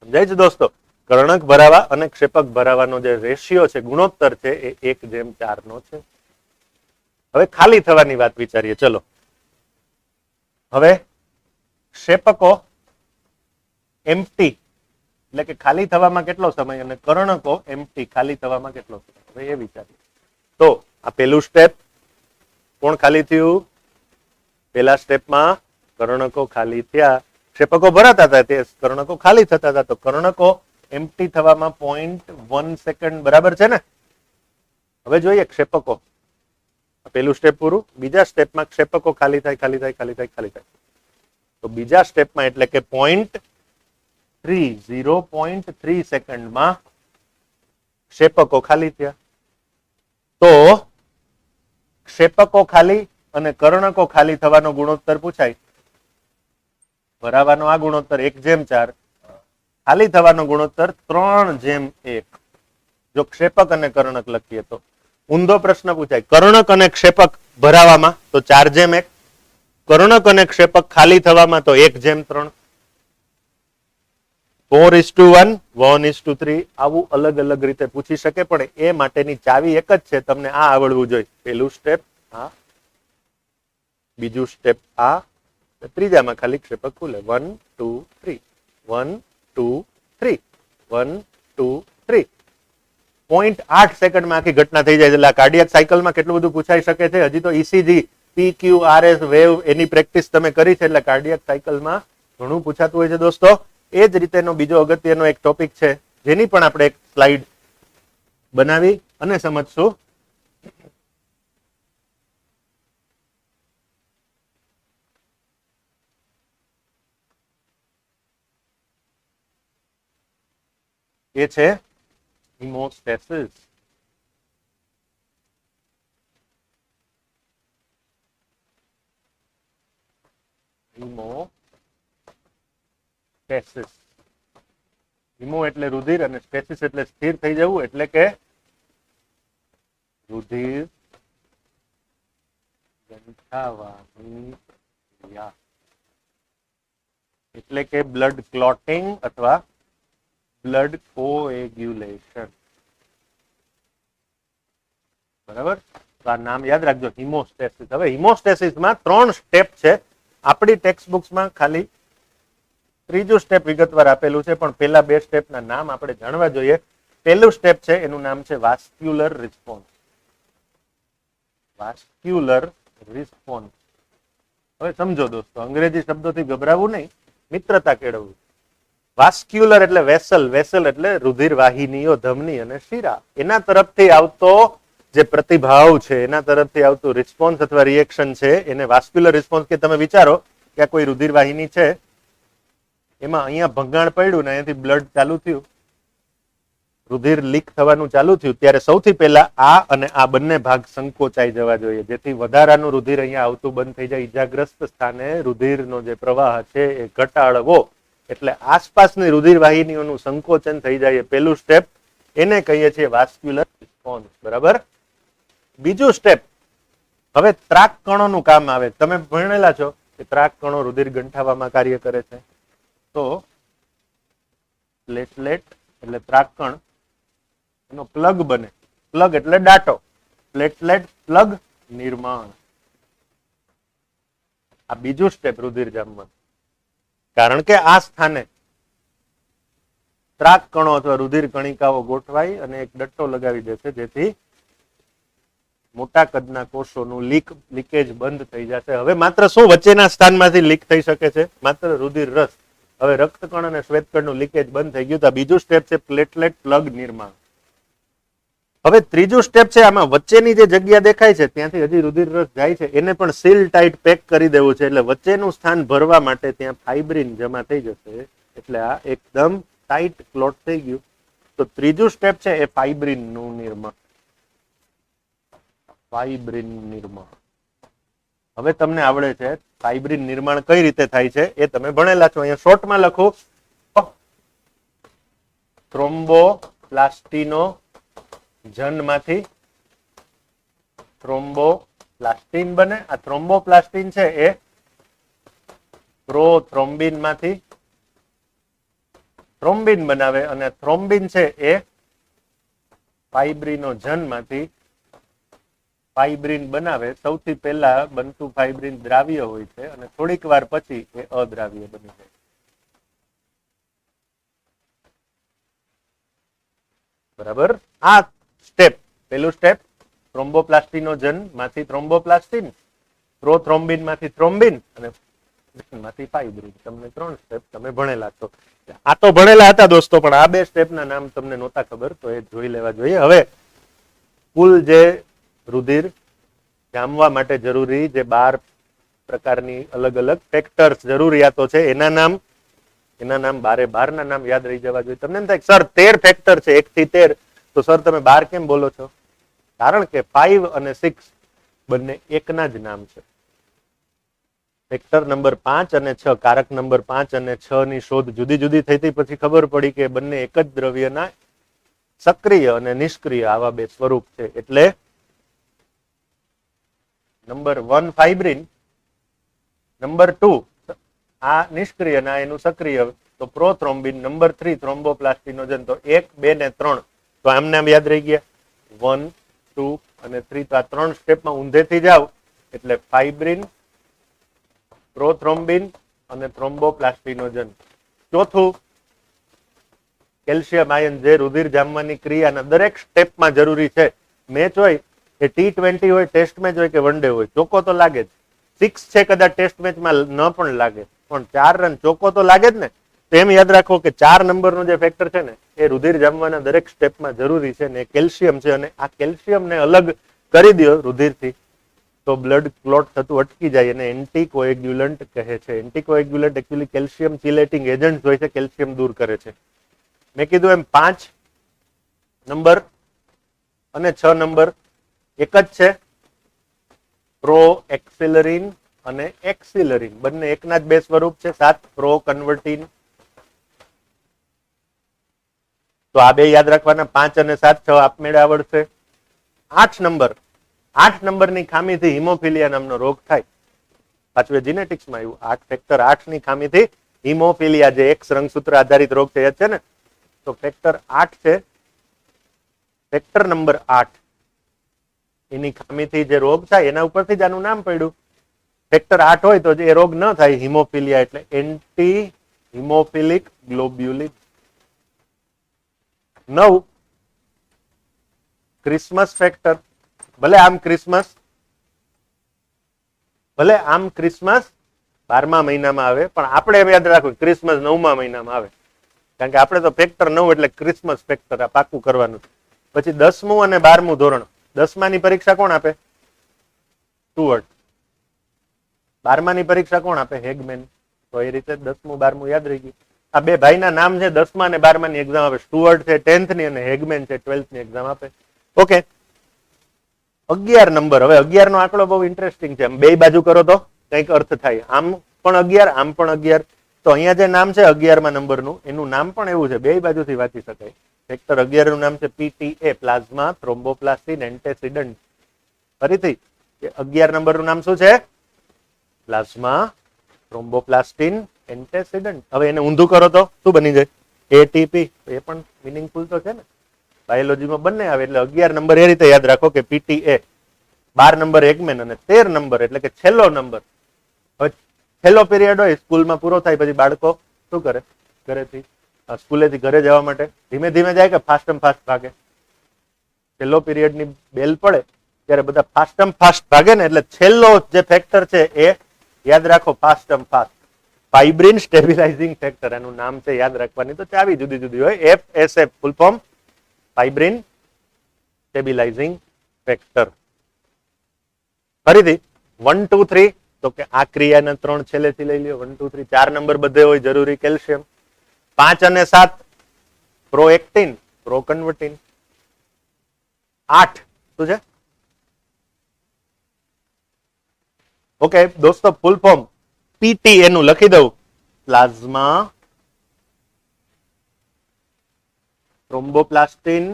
સમજાય છે દોસ્તો? કર્ણક ભરાવા અને ક્ષેપક ભરાવાનો જે રેશિયો છે, ગુણોત્તર છે, એ 1:4 નો છે. હવે ખાલી થવાની વાત વિચારીએ. ચલો, હવે ક્ષેપકો એમ્પ્ટી એટલે કે ખાલી થવામાં કેટલો સમય અને કર્ણકો એમ્પ્ટી ખાલી થવામાં કેટલો સમય, હવે એ વિચારીએ. તો આ પહેલું સ્ટેપ, કોણ ખાલી થયું? પહેલા સ્ટેપમાં કર્ણકો ખાલી થયા, ક્ષેપકો ભરાતા હતા, તે કર્ણકો ખાલી થતા હતા. તો કર્ણકો એમ્પ્ટી થવામાં 0.1 સેકન્ડ બરાબર છે ને? હવે જોઈએ ક્ષેપકો. પહેલું સ્ટેપ પૂરું. બીજા સ્ટેપમાં ક્ષેપકો ખાલી થાય, ખાલી થાય, ખાલી થાય, ખાલી થાય. તો બીજા સ્ટેપમાં એટલે કે 0.3 સેકન્ડમાં ક્ષેપકો ખાલી થયા. તો ક્ષેપકો ખાલી અને કર્ણકો ખાલી થવાનો ગુણોત્તર પૂછાય. ભરાવાનો આ ગુણોત્તર 1:4, ખાલી થવાનો ગુણોત્તર 3:1. જો ક્ષેપક અને કર્ણક લખીએ તો ઊંધો પ્રશ્ન પૂછાય. કર્ણક અને ક્ષેપક ભરાવામાં તો 4:1, કર્ણક અને ક્ષેપક ખાલી થવામાં તો 1:3, 4:1, 1:3. આવું અલગ અલગ રીતે પૂછી શકે, પણ એ માટેની ચાવી એક જ છે, તમને આ આવડવું જોઈએ. પહેલું સ્ટેપ આ, બીજું સ્ટેપ આ, ત્રીજામાં ખાલી ક્ષેપક ખુલે. 1, 2, 3, 1, 2, 3, 1, 2, 3. 0.8 સેકન્ડમાં આખી ઘટના થઈ જાય. એટલે આ કાર્ડિયાક સાયકલમાં કેટલું બધું પૂછાઈ શકે છે. હજી તો ECG, PQRS, વેવ એની પ્રેક્ટિસ તમે કરી છે, એટલે કાર્ડિયાક સાયકલમાં ઘણું પૂછાતું હોય છે દોસ્તો. એ જ રીતેનો બીજો અગત્યનો એક ટોપિક છે, જેની પણ આપણે એક સ્લાઇડ બનાવી અને સમજશું. એ છે હિમોસ્ટેસિસ. હિમોસ્ટેસિસ. હિમો એટલે રુધિર અને સ્ટેસિસ એટલે સ્થિર થઈ જવું, એટલે કે રુધિર ગંઠાવાની ક્રિયા, એટલે કે બ્લડ ક્લોટિંગ અથવા બ્લડ કોએગ્યુલેશન. બરાબર? તો આ નામ યાદ રાખજો, હિમોસ્ટેસિસ. હવે હિમોસ્ટેસિસમાં 3 સ્ટેપ છે. આપણી ટેક્સ્ટ બુક્સમાં ખાલી ત્રીજું સ્ટેપ વિગતવાર આપેલું છે, પણ પેલા 2 સ્ટેપના નામ આપણે જાણવા જોઈએ. પહેલું સ્ટેપ છે એનું નામ છે વાસ્ક્યુલર રિસ્પોન્સ. Vascular response. હવે સમજો દોસ્તો, અંગ્રેજી શબ્દોથી ગભરાવું નહીં, મિત્રતા કેળવવું. વાસ્ક્યુલર એટલે વેસલ, વેસલ એટલે રુધિર વાહિનીઓ, ધમની અને શિરા. એના તરફથી આવતો જે પ્રતિભાવ છે, એના તરફથી આવતું રિસ્પોન્સ અથવા રિએક્શન છે, એને વાસ્ક્યુલર રિસ્પોન્સ. કે તમે વિચારો કે આ કોઈ રુધિર વાહિની છે, એમાં અહીંયા ભંગાણ પડ્યું ને અહીંયાથી બ્લડ ચાલુ થયું, રુધિર લીક થવાનું ચાલુ થયું, ત્યારે સૌથી પહેલા આ અને આ બંને ભાગ સંકોચાઈ જવા જોઈએ, જેથી વધારાનું રુધિર અહીંયા આવતું બંધ થઈ જાય. ઈજાગ્રસ્ત સ્થાને રુધિરનો જે પ્રવાહ છે એ ઘટાડવો, એટલે આસપાસની રુધિર વાહિનીઓનું સંકોચન થઈ જાય. એ પહેલું સ્ટેપ, એને કહીએ છીએ વાસ્ક્યુલર રિસ્પોન્સ. બરાબર? બીજું સ્ટેપ, હવે ત્રાક કણોનું કામ આવે. તમે ભણેલા છો કે ત્રાક કણો રુધિર ગંઠાવામાં કાર્ય કરે છે. તો પ્લેટલેટ એટલે ત્રાક કણ એનો પ્લગ બને. પ્લગ એટલે ડાટો, પ્લેટલેટ પ્લગ નિર્માણ. આ બીજું સ્ટેપ રુધિર જામવાનું. કારણ કે આ સ્થાને ત્રાક કણો અથવા રુધિર કણિકાઓ ગોઠવાઈ અને એક ડટ્ટો લગાવી દેશે, જેથી મોટા કદના કોષોનું લીકેજ બંધ થઈ જશે. હવે માત્ર શું વચ્ચેના સ્થાનમાંથી લીક થઈ શકે છે? માત્ર રુધિર રસ. હવે રક્તકણ અને શ્વેતકણનું લીકેજ બંધ થઈ ગયું. તો બીજું સ્ટેપ છે પ્લેટલેટ પ્લગ નિર્માણ. હવે ત્રીજું સ્ટેપ છે, આમાં વચ્ચેની જે જગ્યા દેખાય છે ત્યાંથી હજી રુધિર રસ જાય છે, એને પણ સીલ ટાઈટ પેક કરી દેવું છે. એટલે વચ્ચેનું સ્થાન ભરવા માટે ત્યાં ફાઇબ્રિન જમા થઈ જશે. એટલે આ એકદમ ટાઈટ ક્લોટ થઈ ગયું. તો ત્રીજું સ્ટેપ છે એ ફાઇબ્રિનનું નિર્માણ. ફાઇબ્રિન નિર્માણ. હવે તમને આવડે છે ફાઇબ્રિન નિર્માણ કઈ રીતે થાય છે એ તમે ભણેલા છો. અહીંયા શોર્ટમાં લખું, થ્રોમ્બોપ્લાસ્ટીનો જનમાંથી થ્રોમ્બોપ્લાસ્ટીન બને. આ થ્રોમ્બોપ્લાસ્ટીન છે એ પ્રોથ્રોમ્બિન માંથી થ્રોમ્બિન બનાવે અને થ્રોમ્બિન છે એ ફાઇબ્રિનોજન માંથી ફાઇબ્રિન બનાવે. સૌથી પહેલા બનતું ફાઇબ્રિન દ્રાવ્ય હોય છે અને થોડીક વાર પછી એ અદ્રાવ્ય બની જાય. બરાબર. આ સ્ટેપ, પેલું સ્ટેપ થ્રોમ્બોપ્લાસ્ટિનોજન માંથી થ્રોમ્બોપ્લાસ્ટિન, પ્રોથ્રોમ્બિન માંથી થ્રોમ્બિન અને માંથી ફાઇબ્રિન. તમને 3 સ્ટેપ તમે ભણેલા છો. આ તો ભણેલા હતા દોસ્તો, પણ આ 2 સ્ટેપના નામ તમને નહોતા ખબર, તો એ જોઈ લેવા જોઈએ. હવે કુલ જે રુધિર જામવા માટે જરૂરી જે 12 પ્રકારની અલગ અલગ ફેક્ટર્સ જરૂરિયાતો છે, એના નામ 12 ના નામ યાદ રહી જવા જોઈએ. તમને એમ થાય સર 13 ફેક્ટર છે 1 થી 13, તો સર તમે 12 કેમ બોલો છો? કારણ કે 5 અને 6 બંને એકના જ નામ છે. ફેક્ટર નંબર 5 અને 6, કારક નંબર 5 અને 6 ની શોધ જુદી જુદી થઈ હતી. પછી ખબર પડી કે બંને એક જ દ્રવ્યના સક્રિય અને નિષ્ક્રિય આવા 2 સ્વરૂપ છે. એટલે નંબર 1 ફાઇબ્રિન, નંબર 2 આ નિષ્ક્રિય ના એનું સક્રિય તો પ્રોથ્રોમ્બિન, નંબર 3 થ્રોમ્બોપ્લાસ્ટિનોજન. તો 1, 2 ને 3 તો આમને આમ યાદ રહી ગયા. 1, 2 અને 3. તો આ 3 સ્ટેપમાં ઊંધેથી જાવ એટલે ફાઇબ્રિન, પ્રોથ્રોમ્બિન અને થ્રોમ્બોપ્લાસ્ટિનોજન. ચોથું કેલ્શિયમ આયન, જે રુધિર જામવાની ક્રિયાના દરેક સ્ટેપમાં જરૂરી છે. મેચ હોય એ T20 હોય, ટેસ્ટ મેચ હોય કે વન ડે હોય, ચોકો તો લાગે જ. 6 છે કદાચ ટેસ્ટ મેચમાં ન પણ લાગે, પણ 4 રન ચોકો તો લાગે જ ને. તો એમ યાદ રાખો કે 4 નંબરનું જે ફેક્ટર છે ને એ રુધિર જામવાના દરેક સ્ટેપમાં જરૂરી છે ને એ કેલ્શિયમ છે. અને આ કેલ્શિયમને અલગ કરી દો રુધિરથી તો બ્લડ ક્લોટ થતું અટકી જાય, અને એન્ટીકોએગ્યુલન્ટ કહે છે. એન્ટીકોએગ્યુલન્ટ એકચ્યુઅલી કેલ્શિયમ ચિલેટિંગ એજન્ટ હોય છે, કેલ્શિયમ દૂર કરે છે. મેં કીધું એમ 5 નંબર અને 6 નંબર એક જ છે. પ્રો એક્સિલરીન અને એક્સિલરીન બંને એકના જ 2 સ્વરૂપ છે. 7 પ્રો કન્વર્ટીન. તો આ 2 યાદ રાખવાના. 5 અને 7, 6 આપમેળે આવડશે. 8 નંબરની ખામીથી હિમોફિલિયા નામનો રોગ થાય. પાછું એ જીનેટિક્સમાં આવ્યું. 8 ફેક્ટર 8 ની ખામીથી હિમોફિલિયા, જે X રંગસૂત્ર આધારિત રોગ છે ને, તો ફેક્ટર 8 છે. ફેક્ટર નંબર 8 એની ખામીથી જે રોગ થાય એના ઉપરથી જ આનું નામ પડ્યું. ફેક્ટર 8 હોય તો એ રોગ ન થાય હિમોફિલિયા, એટલે એન્ટી હિમોફિલિક ગ્લોબ્યુલિન. 9 Christmas factor. ભલે આમ ક્રિસમસ 12મા મહિનામાં આવે, પણ આપણે એમ યાદ રાખવું ક્રિસમસ 9મા મહિનામાં આવે. કારણ કે આપણે તો ફેક્ટર 9 એટલે ક્રિસમસ ફેક્ટર આ પાકું કરવાનું. પછી 10મું અને 12મું ધોરણ. 10માની પરીક્ષા કોણ આપે? સ્ટુઅર્ટ. 12માની પરીક્ષા કોણ આપે? હેગમેન. તો એ રીતે 10મું 12મું યાદ રહી ગયું. આ 2 ભાઈના નામ છે. 10મા અને 12માની એક્ઝામ આપે. સ્ટુઅર્ટ છે 10th ની અને હેગમેન છે 12th ની એક્ઝામ આપે. ઓકે. 11 નંબર. હવે 11 નો આંકડો બહુ ઇન્ટરેસ્ટિંગ છે. 2 બાજુ કરો તો કંઈક અર્થ થાય. આમ પણ 11, આમ પણ 11. તો અહીંયા જે નામ છે 11મા નંબરનું, એનું નામ પણ એવું છે, 2 બાજુથી વાંચી શકાય. ફેક્ટર 11 નું નામ છે PTA, પ્લાઝ્મા થ્રોમ્બોપ્લાસ્ટિન એન્ટેસિડન્ટ. ફરીથી 11 નંબરનું નામ શું છે? પ્લાઝ્મા થ્રોમ્બોપ્લાસ્ટિન એન્ટેસિડન્ટ. હવે એને ઊંધું કરો તો શું બની જાય? ATP. એ પણ મિનિંગફુલ તો છે ને. બાયોલોજીમાં બંને આવે એટલે 11 નંબર એ રીતે યાદ રાખો કે પીટીએ, 12 નંબર એગમેન અને 13 નંબર એટલે કે છેલ્લો નંબર. હવે છેલ્લો પીરિયડ હોય સ્કૂલમાં પૂરો થાય પછી બાળકો શું કરે, ઘરેથી સ્કૂલેથી ઘરે જવા માટે ધીમે ધીમે જાય કે ફાસ્ટમ ફાસ્ટ ભાગે? છેલ્લો પીરિયડની બેલ પડે ત્યારે બધા ફાસ્ટમ ફાસ્ટ ભાગે ને, એટલે છેલ્લો જે ફેક્ટર છે એ યાદ રાખો ફાસ્ટમ ફાસ્ટ. ફાઇબ્રિન સ્ટેબિલાઇઝિંગ ફેક્ટર એનું નામ છે, યાદ રાખવાની તો ચાવી જુદી જુદી હોય. FSF full form fibrin stabilizing factor. ફરીથી 1 2 3 તો કે આ ક્રિયાના 3 છેલ્લેથી લઈ લ્યો. 1 2 3 4 નંબર બધે હોય જરૂરી કેલ્શિયમ. 5 અને 7 પ્રોએક્ટિન પ્રોકન્વર્ટિન. 8 શું છે? ઓકે દોસ્તો ફૂલ ફોર્મ પીટી એનું લખી દઉં, પ્લાઝ્મા થ્રોમ્બોપ્લાસ્ટિન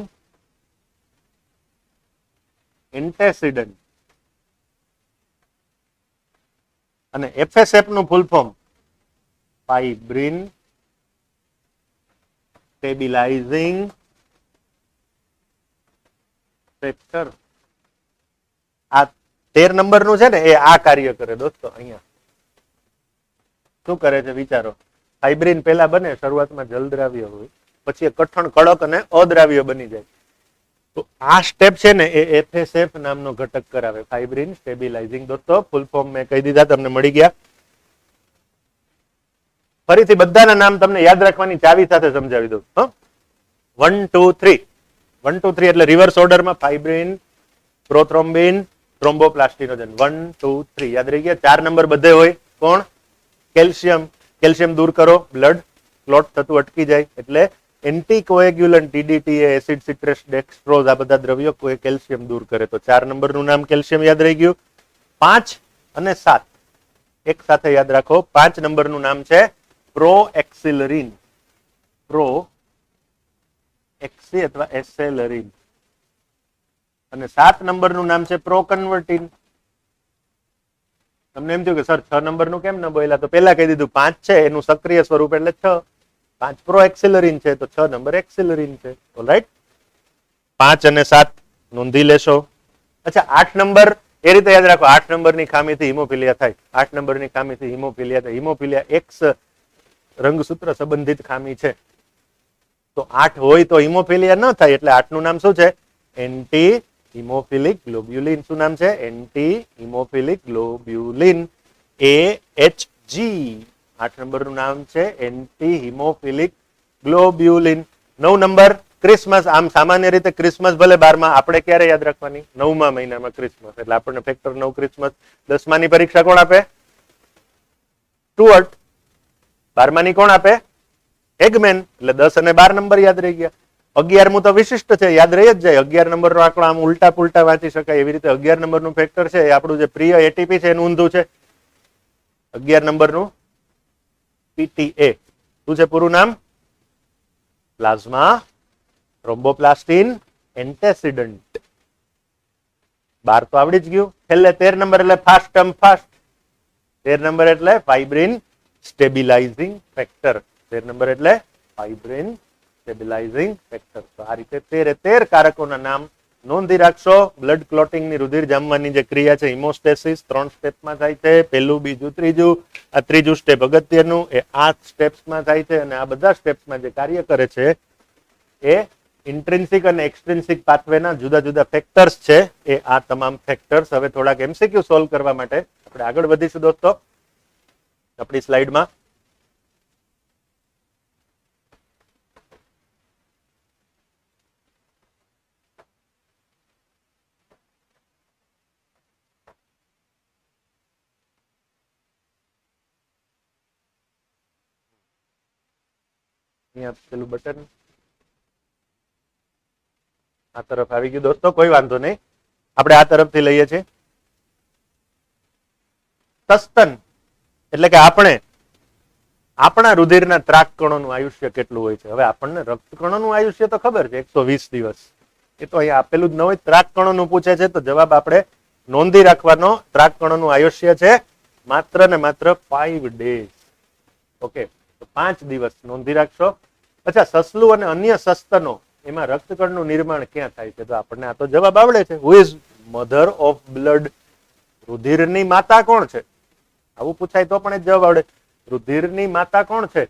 એન્ટેસિડન્ટ. અને એફએસએફ નું ફૂલ ફોર્મ ફાઇબ્રિન સ્ટેબિલાઇઝિંગ ફેક્ટર. આ 13 નંબર નું છે ને એ આ કાર્ય કરે દોસ્તો. અહીંયા શું કરે છે વિચારો. ફાઇબ્રિન પેલા બને શરૂઆતમાં જલદ્રાવ્ય હોય, પછી એ કઠણ કડક અને અદ્રાવ્ય બની જાય. તો આ સ્ટેપ છે ને એ એફએસએફ નામનો ઘટક કરાવે, ફાઇબ્રિન સ્ટેબિલાઇઝિંગ. દોસ્તો ફૂલ ફોર્મ મેં કહી દીધા, તમને મળી ગયા. ફરીથી બધાના નામ તમને યાદ રાખવાની ચાવી સાથે સમજાવી દઉં. 1 2 3 1 2 3 એટલે રિવર્સ ઓર્ડરમાં ફાઇબ્રિન, પ્રોથ્રોમ્બિન, થ્રોમ્બોપ્લાસ્ટિનોજન. 1 2 3 યાદ રહી ગયા. 4 નંબર બધે હોય. કોણ? કેલ્શિયમ. કેલ્શિયમ દૂર કરો, બ્લડ ક્લોટ થતું અટકી જાય. એટલે એન્ટીકોએગ્યુલન્ટ ડીડીટી, એસિડ સિટ્રેસ, ડેક્સ્ટ્રોઝ, આ બધા દ્રવ્યો કોઈ કેલ્શિયમ દૂર કરે. તો 4 નંબરનું નામ કેલ્શિયમ યાદ રહી ગયું. 5 અને 7 એક સાથે યાદ રાખો. 5 નંબરનું નામ છે પ્રોએક્સિલરીન. પ્રોએક્સી અથવા એસેલરીન. અને 7 નંબરનું નામ છે પ્રોકન્વર્ટિન. તમને એમ થયું કે સર 6 નંબરનું કેમ ન બોલ્યા? તો પેલા કહી દીધું 5 છે એનું સક્રિય સ્વરૂપ એટલે 6. 5 પ્રોએક્સિલરીન છે તો 6 નંબર એક્સિલરીન છે. ઓલરાઈટ, 5 અને 7 નોંધી લેશો. અચ્છા 8 નંબર એ રીતે યાદ રાખો. 8 નંબરની ખામીથી હિમોફિલિયા થાય. 8 નંબરની ખામીથી હિમોફિલિયા થાય. હિમોફિલિયા એક્સ રંગસૂત્ર સંબંધિત ખામી છે. તો 8 હોય તો હિમોફિલિયા ન થાય. એટલે 8 નું નામ શું છે? એન્ટી હિમોફિલિક ગ્લોબ્યુલિન. શું નામ છે? Anti હિમોફિલિક ગ્લોબ્યુલિન, AHG. 8 નંબરનું નામ છે એન્ટી હિમોફિલિક ગ્લોબ્યુલિન. 9 number Christmas. આમ સામાન્ય રીતે ક્રિસમસ ભલે 12માં, આપણે ક્યારે યાદ રાખવાની? 9મા મહિનામાં ક્રિસમસ. એટલે આપણને ફેક્ટર 9 ક્રિસમસ. 10માની પરીક્ષા કોણ આપે? સ્ટુઅર્ટ. 12માની કોણ આપે? એગમેન. એટલે 10 અને 12 નંબર યાદ રહી ગયા. 11મું તો વિશિષ્ટ છે, યાદ રહી જ જાય. 11 નંબરનો આંકડો આમ ઉલટા પુલટા વાંચી શકાય એવી રીતે 11 નંબરનું ફેક્ટર છે એ આપણું જે પ્રિય એટીપી છે એનું ઊંધું છે. 11 નંબરનું પીટીએ. શું છે પૂરું નામ? પ્લાઝ્મા થ્રોમ્બોપ્લાસ્ટિન એન્ટેસિડન્ટ. 12 તો આવડી જ ગયું. છેલ્લે 13 નંબર એટલે ફાસ્ટમ ફાસ્ટ. 13 નંબર એટલે ફાઇબ્રિન સ્ટેબિલાઇઝિંગ ફેક્ટર. 13 નંબર એટલે ફાઇબ્રિન સ્ટેબિલાઇઝિંગ ફેક્ટર. તો આ રીતે 13 કારકોના નામ નોંધી રાખશો. બ્લડ ક્લોટિંગ ની રુધિર જામવાની જે ક્રિયા છે હિમોસ્ટેસિસ 3 સ્ટેપમાં થાય છે. પહેલું, બીજું, ત્રીજું. આ ત્રીજું સ્ટેપ અગત્યનું, એ 8 સ્ટેપ્સમાં થાય છે. અને આ બધા સ્ટેપ્સમાં જે કાર્ય કરે છે એ ઇન્ટ્રિન્સિક અને એક્સટ્રિન્સિક પાથવેના જુદા જુદા ફેક્ટર્સ છે. એ આ તમામ ફેક્ટર્સ. હવે થોડાક એમસીક્યુ સોલ્વ કરવા માટે આપણે આગળ વધીશું દોસ્તો આપણી સ્લાઇડમાં. પેલું બટન આ તરફ આવી ગયું દોસ્તો, કોઈ વાંધો નહીં. આપણે આ તરફથી લઈએ છીએ. સસ્તન એટલે કે આપણે આપણા રુધિરના ત્રાક કણોનું આયુષ્ય કેટલું હોય છે? હવે આપણને રક્ત કણોનું આયુષ્ય તો ખબર છે 120 દિવસ. એ તો અહીંયા આપેલું જ ન હોય. ત્રાક કણોનું પૂછે છે તો જવાબ આપણે નોંધી રાખવાનો. ત્રાક કણોનું આયુષ્ય છે માત્ર ને માત્ર 5 days. ઓકે, તો 5 દિવસ નોંધી રાખશો. અચ્છા, સસલું અને અન્ય સસ્તનો એમાં રક્તકણનું નિર્માણ ક્યાં થાય છે? તો આપણને આ તો જવાબ આવડે છે. Who is mother of blood? રુધિરની માતા કોણ છે? આવું પૂછાય તો પણ એ જવાબ આવડે. રુધિરની માતા કોણ છે?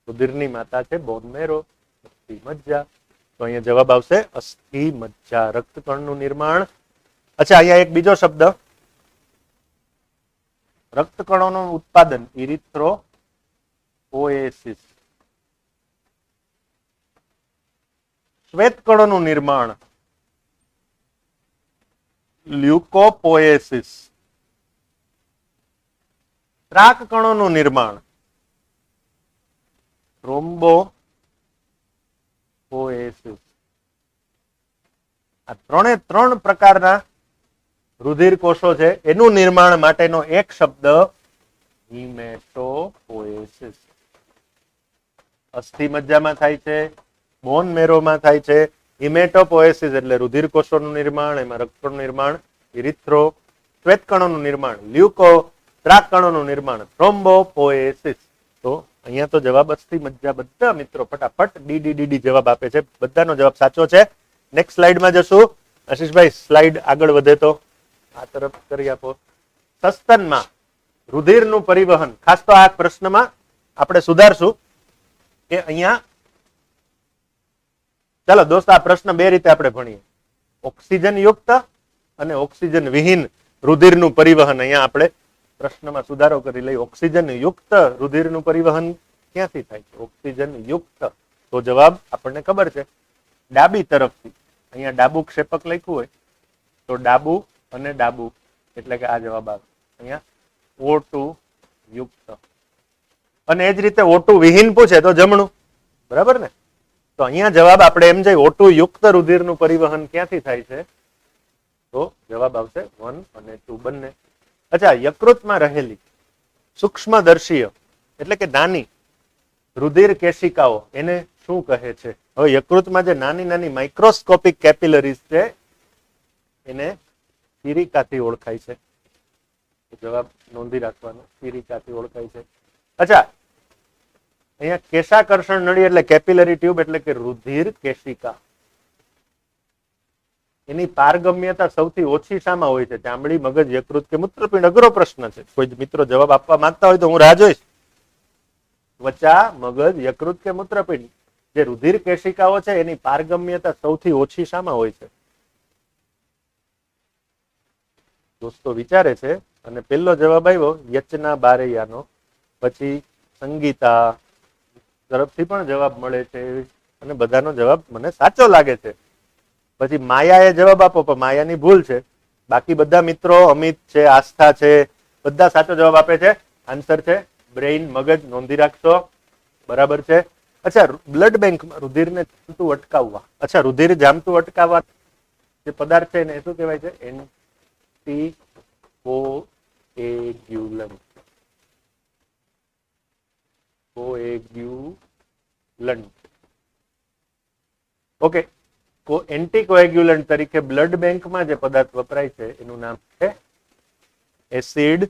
રુધિરની માતા છે બોન મેરો, અસ્થિ મજ્જા. તો અહીંયા જવાબ આવશે અસ્થિ મજ્જા, રક્તકણનું નિર્માણ. અચ્છા, અહીંયા એક બીજો શબ્દ, રક્તકણોનું ઉત્પાદન ઇરિથ્રોપોએસિસ. શ્વેતકણોનું નિર્માણ લ્યુકોપોએસિસ. ત્રાક કણોનું નિર્માણ થ્રોમ્બોપોએસિસ. આ ત્રણ પ્રકારના રુધિર કોષો છે, એનું નિર્માણ માટેનો એક શબ્દ હિમેટોપોએસિસ. અસ્થિ મજ્જામાં થાય છે, બોન મેરોમાં થાય છે. હિમેટોપોએસિસ એટલે રુધિર કોષોનું નિર્માણ, એમાં રક્તકણનું નિર્માણ, ઇરિથ્રો શ્વેતકણોનું નિર્માણ, લ્યુકો ત્રાક કણોનું નિર્માણ, થ્રોમ્બોપોએસિસ. તો અહીંયા તો જવાબ અસ્થિ મજ્જા. બધા મિત્રો ફટાફટ ડીડી જવાબ આપે છે, બધાનો જવાબ સાચો છે. નેક્સ્ટ સ્લાઇડમાં જશું. આશીષભાઈ સ્લાઇડ આગળ વધે તો આ તરફ કરી આપો. સસ્તનમાં રુધિરનું પરિવહન, ખાસ તો આ પ્રશ્નમાં આપણે સુધારશું કે અહીંયા, ચાલો દોસ્ત આ પ્રશ્ન બે રીતે આપણે ભણીએ, ઓક્સિજન યુક્ત અને ઓક્સિજન વિહીન રુધિરનું પરિવહન. અહીંયા આપણે પ્રશ્નમાં સુધારો કરી લઈ. ઓક્સિજન યુક્ત રુધિરનું પરિવહન ક્યાંથી થાય છે? ઓક્સિજન યુક્ત, તો જવાબ આપણને ખબર છે ડાબી તરફથી. અહીંયા ડાબુ ક્ષેપક લખ્યું હોય તો ડાબુ અને ડાબુ એટલે કે આ જવાબ આવે. અહીંયા O2 યુક્ત, અને એ જ રીતે O2 વિહીન પૂછે તો જમણું, બરાબર ને? તો અહીંયા જવાબ આપણે એમ જઈએ O2 યુક્ત રુધિરનું પરિવહન ક્યાંથી થાય છે? તો જવાબ આવશે 1 અને 2 બંને. અચ્છા, યકૃતમાં રહેલી સૂક્ષ્મદર્શીય એટલે કે નાની રુધિર કેશિકાઓ એને શું કહે છે? હવે યકૃતમાં જે નાની નાની માઇક્રોસ્કોપિક કેપિલરીઝ છે એને સિરિકાથી ઓળખાય છે. જવાબ નોંધી રાખવાનો, સિરિકાથી ઓળખાય છે. અચ્છા, અહીંયા કેશાકર્ષણ નળી એટલે કેપિલરી ટ્યુબ એટલે કે રુધિર કેશિકા. એની પારગમ્યતા સૌથી ઓછી શામાં હોય છે? ચામડી, મગજ, યકૃત કે મૂત્રપિંડ? અઘરો પ્રશ્ન છે. કોઈ મિત્રો જવાબ આપવા માંગતા હોય તો હું રાહ જોઈશ. ત્વચા, મગજ, યકૃત કે મૂત્રપિંડ? જે રુધિર કેશિકાઓ છે એની પારગમ્યતા સૌથી ઓછી શામાં હોય છે? દોસ્તો વિચારે છે અને પહેલો જવાબ આવ્યો યચના બારૈયાનો. પછી સંગીતા તરફથી પણ જવાબ મળે છે અને બધાનો જવાબ મને સાચો લાગે છે. પછી માયાએ જવાબ આપો પણ માયાની ભૂલ છે. બાકી બધા મિત્રો, અમિત છે, આસ્થા છે, બધા સાચો જવાબ આપે છે. આન્સર છે બ્રેઇન, મગજ. નોંધી રાખશો, બરાબર છે. અચ્છા, બ્લડ બેંકમાં રુધિરને જામતું અટકાવવા, અચ્છા રુધિર જામતું અટકાવવા જે પદાર્થ છે એને શું કહેવાય છે? એન્ટીકોએગ્યુલન્ટ. કોએગ્યુલન્ટ, ઓકે. એન્ટીકોએગ્યુલન્ટ તરીકે બ્લડ બેંકમાં જે પદાર્થ વપરાય છે એનું નામ છે એસિડ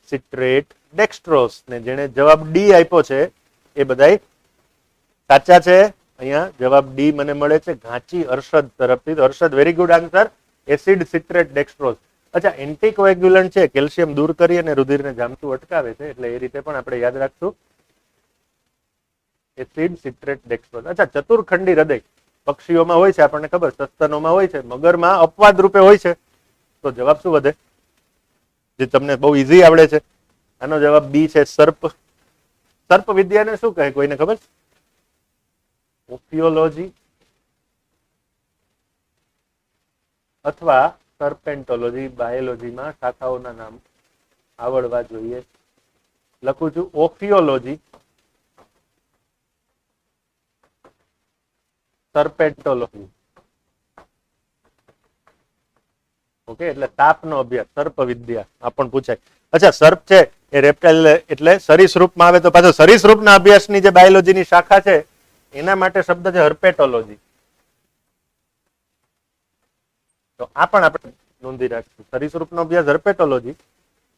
સિટ્રેટ ડેક્સ્ટ્રોઝ. ને જેને જવાબ ડી આપ્યો છે એ બધાય સાચા છે. અહીંયા જવાબ ડી મને મળે છે ઘાંચી હર્ષદ તરફથી. તો Harshad, very good answer, acid citrate dextrose. અચ્છા, એન્ટીકોએગ્યુલન્ટ છે, કેલ્શિયમ દૂર કરી અને રુધિરને જામતું અટકાવે છે, એટલે એ રીતે પણ આપણે યાદ રાખશું. Acid citrate dextrose. અચ્છા, ચતુર્ખંડી હૃદય પક્ષીઓમાં હોય છે, આપણને ખબર, સસ્તનોમાં હોય છે, મગરમાં અપવાદ રૂપે હોય છે. તો જવાબ શું વધે? જે તમને બહુ ઈઝી આવડે છે. આનો જવાબ બી છે સર્પ. સર્પ વિદ્યાને શું કહે? કોઈને ખબર? ઓફિયોલોજી અથવા સર્પેન્ટોલોજી. બાયોલોજીમાં શાખાઓના નામ આવડવા જોઈએ. લખું છું ઓફિયોલોજી, સર્પેન્ટોલોજી. ઓકે, એટલે તાપનો અભ્યાસ, સર્પ વિદ્યા આ પણ પૂછાય. અચ્છા, સર્પ છે એ રેપ્ટાઇલ એટલે સરીસૃપમાં આવે તો પાછો સરીસૃપના અભ્યાસની જે બાયોલોજીની શાખા છે એના માટે શબ્દ છે હર્પેટોલોજી. તો આ પણ આપણે નોંધી રાખીશું. સરીસૃપનો અભ્યાસ હર્પેટોલોજી,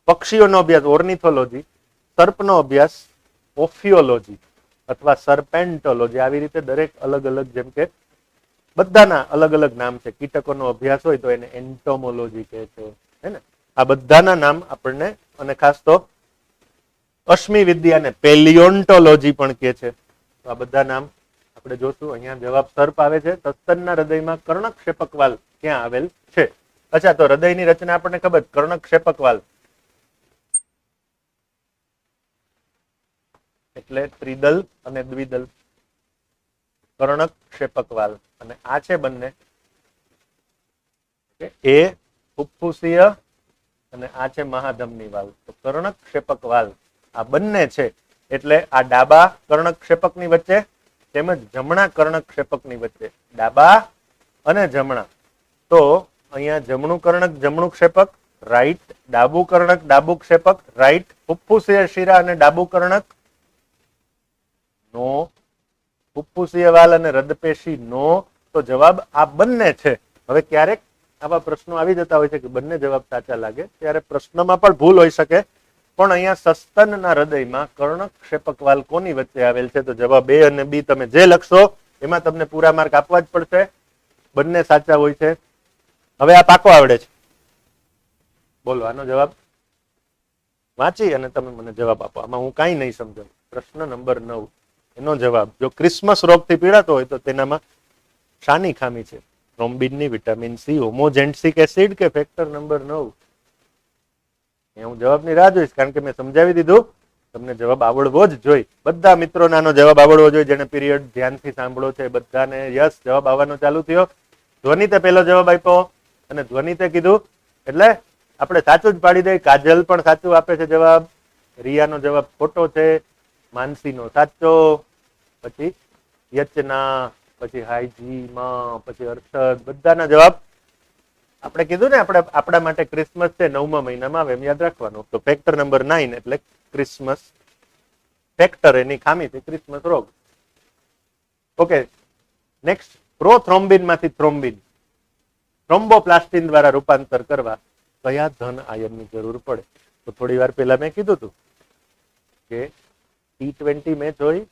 પક્ષીઓનો અભ્યાસ ઓર્નિથોલોજી, સર્પનો અભ્યાસ ઓફિયોલોજી અથવા સર્પેન્ટોલોજી, આવી રીતે દરેક અલગ અલગ, જેમ કે બધાના અલગ અલગ નામ છે. કીટકોનો અભ્યાસ હોય તો એને એન્ટોમોલોજી કહે છે, હે ને? આ બધાના નામ આપણને, અને ખાસ તો અશ્મિ વિદ્યાને પેલિયોન્ટોલોજી પણ કહે છે. તો આ બધા નામ આપણે જોશું. અહીંયા જવાબ સર્પ આવે છે. સસ્તનના હૃદયમાં કર્ણક્ષેપક વાલ્વ ક્યાં આવેલ છે? અચ્છા, તો હૃદયની રચના આપણને ખબર, કર્ણક્ષેપક વાલ્વ એટલે ત્રિદલ અને દ્વિદલ. કર્ણક્ષેપક વાલ્વ, અને આ છે બંને એ ફુફ્ફુસીય અને આ છે મહાધમની વાલ્વ. તો કર્ણક્ષેપક વાલ્વ આ બંને છે, એટલે આ ડાબા કર્ણક્ષેપકની વચ્ચે તેમજ જમણા કર્ણક્ષેપકની વચ્ચે, ડાબા અને જમણા. તો અહીંયા જમણું કર્ણક જમણું ક્ષેપક રાઈટ, ડાબુ કર્ણક ડાબુ ક્ષેપક રાઈટ, ફુફ્ફુસીય શિરા અને ડાબુ કર્ણક નો, ફુફ્ફુસીય વાલ અને હૃદપેશી નો. તો જવાબ આ બંને છે. હવે ક્યારેક આવા પ્રશ્નો આવી જતા હોય છે કે બંને જવાબ સાચા લાગે, ત્યારે પ્રશ્નમાં પણ ભૂલ હોઈ શકે. પણ અહીંયા સસ્તનના હૃદયમાં કર્ણક્ષેપક વાલ કોની વચ્ચે આવેલ છે? તો જવાબ એ અને બી તમે જે લખશો એમાં તમને પૂરા માર્ક આપવા જ પડશે. બંને સાચા હોય છે. હવે આ પાકો આવડે છે, બોલો આનો જવાબ વાંચી અને તમે મને જવાબ આપો. આમાં હું કાંઈ નહીં સમજાવું. પ્રશ્ન નંબર 9 એનો જવાબ, જો ક્રિસમસ રોગથી પીડાતો હોય તો તેનામાં શાની ખામી છે? થ્રોમ્બિનની, વિટામિન સી, હોમોજેન્ટિક એસિડ કે ફેક્ટર નંબર 9? હું જવાબની રાહ જોઈશ, કારણ કે મેં સમજાવી દીધું. તમને જવાબ આવડવો જ જોઈએ. બધા મિત્રોને આનો જવાબ આવડવો જોઈએ. જેને પીરિયડ ધ્યાનથી સાંભળો છે બધાને યસ જવાબ આવવાનો ચાલુ થયો. ધ્વનિતે પહેલો જવાબ આપ્યો અને ધ્વનિતે કીધું એટલે આપણે સાચું જ પાડી દઈએ. કાજલ પણ સાચું આપે છે જવાબ. રિયાનો જવાબ ખોટો છે. માનસીનો સાચો, પછી યચના, પછી હાઈજીમાં, પછી હર્ષદ, બધાના જવાબ આપણે કીધું ને આપણા માટે ક્રિસમસ છે 9મા મહિનામાં આવે એમ યાદ રાખવાનું. તો ફેક્ટર નંબર 9 એટલે ક્રિસમસ ફેક્ટર, એની ખામી છે ક્રિસમસ રોગ. ઓકે, નેક્સ્ટ, પ્રોથ્રોમ્બિન માંથી થ્રોમ્બિન થ્રોમ્બોપ્લાસ્ટિન દ્વારા રૂપાંતર કરવા કયા ધન આયનની જરૂર પડે? તો થોડી વાર પહેલા મેં કીધું હતું કે T20 મેચ હોય,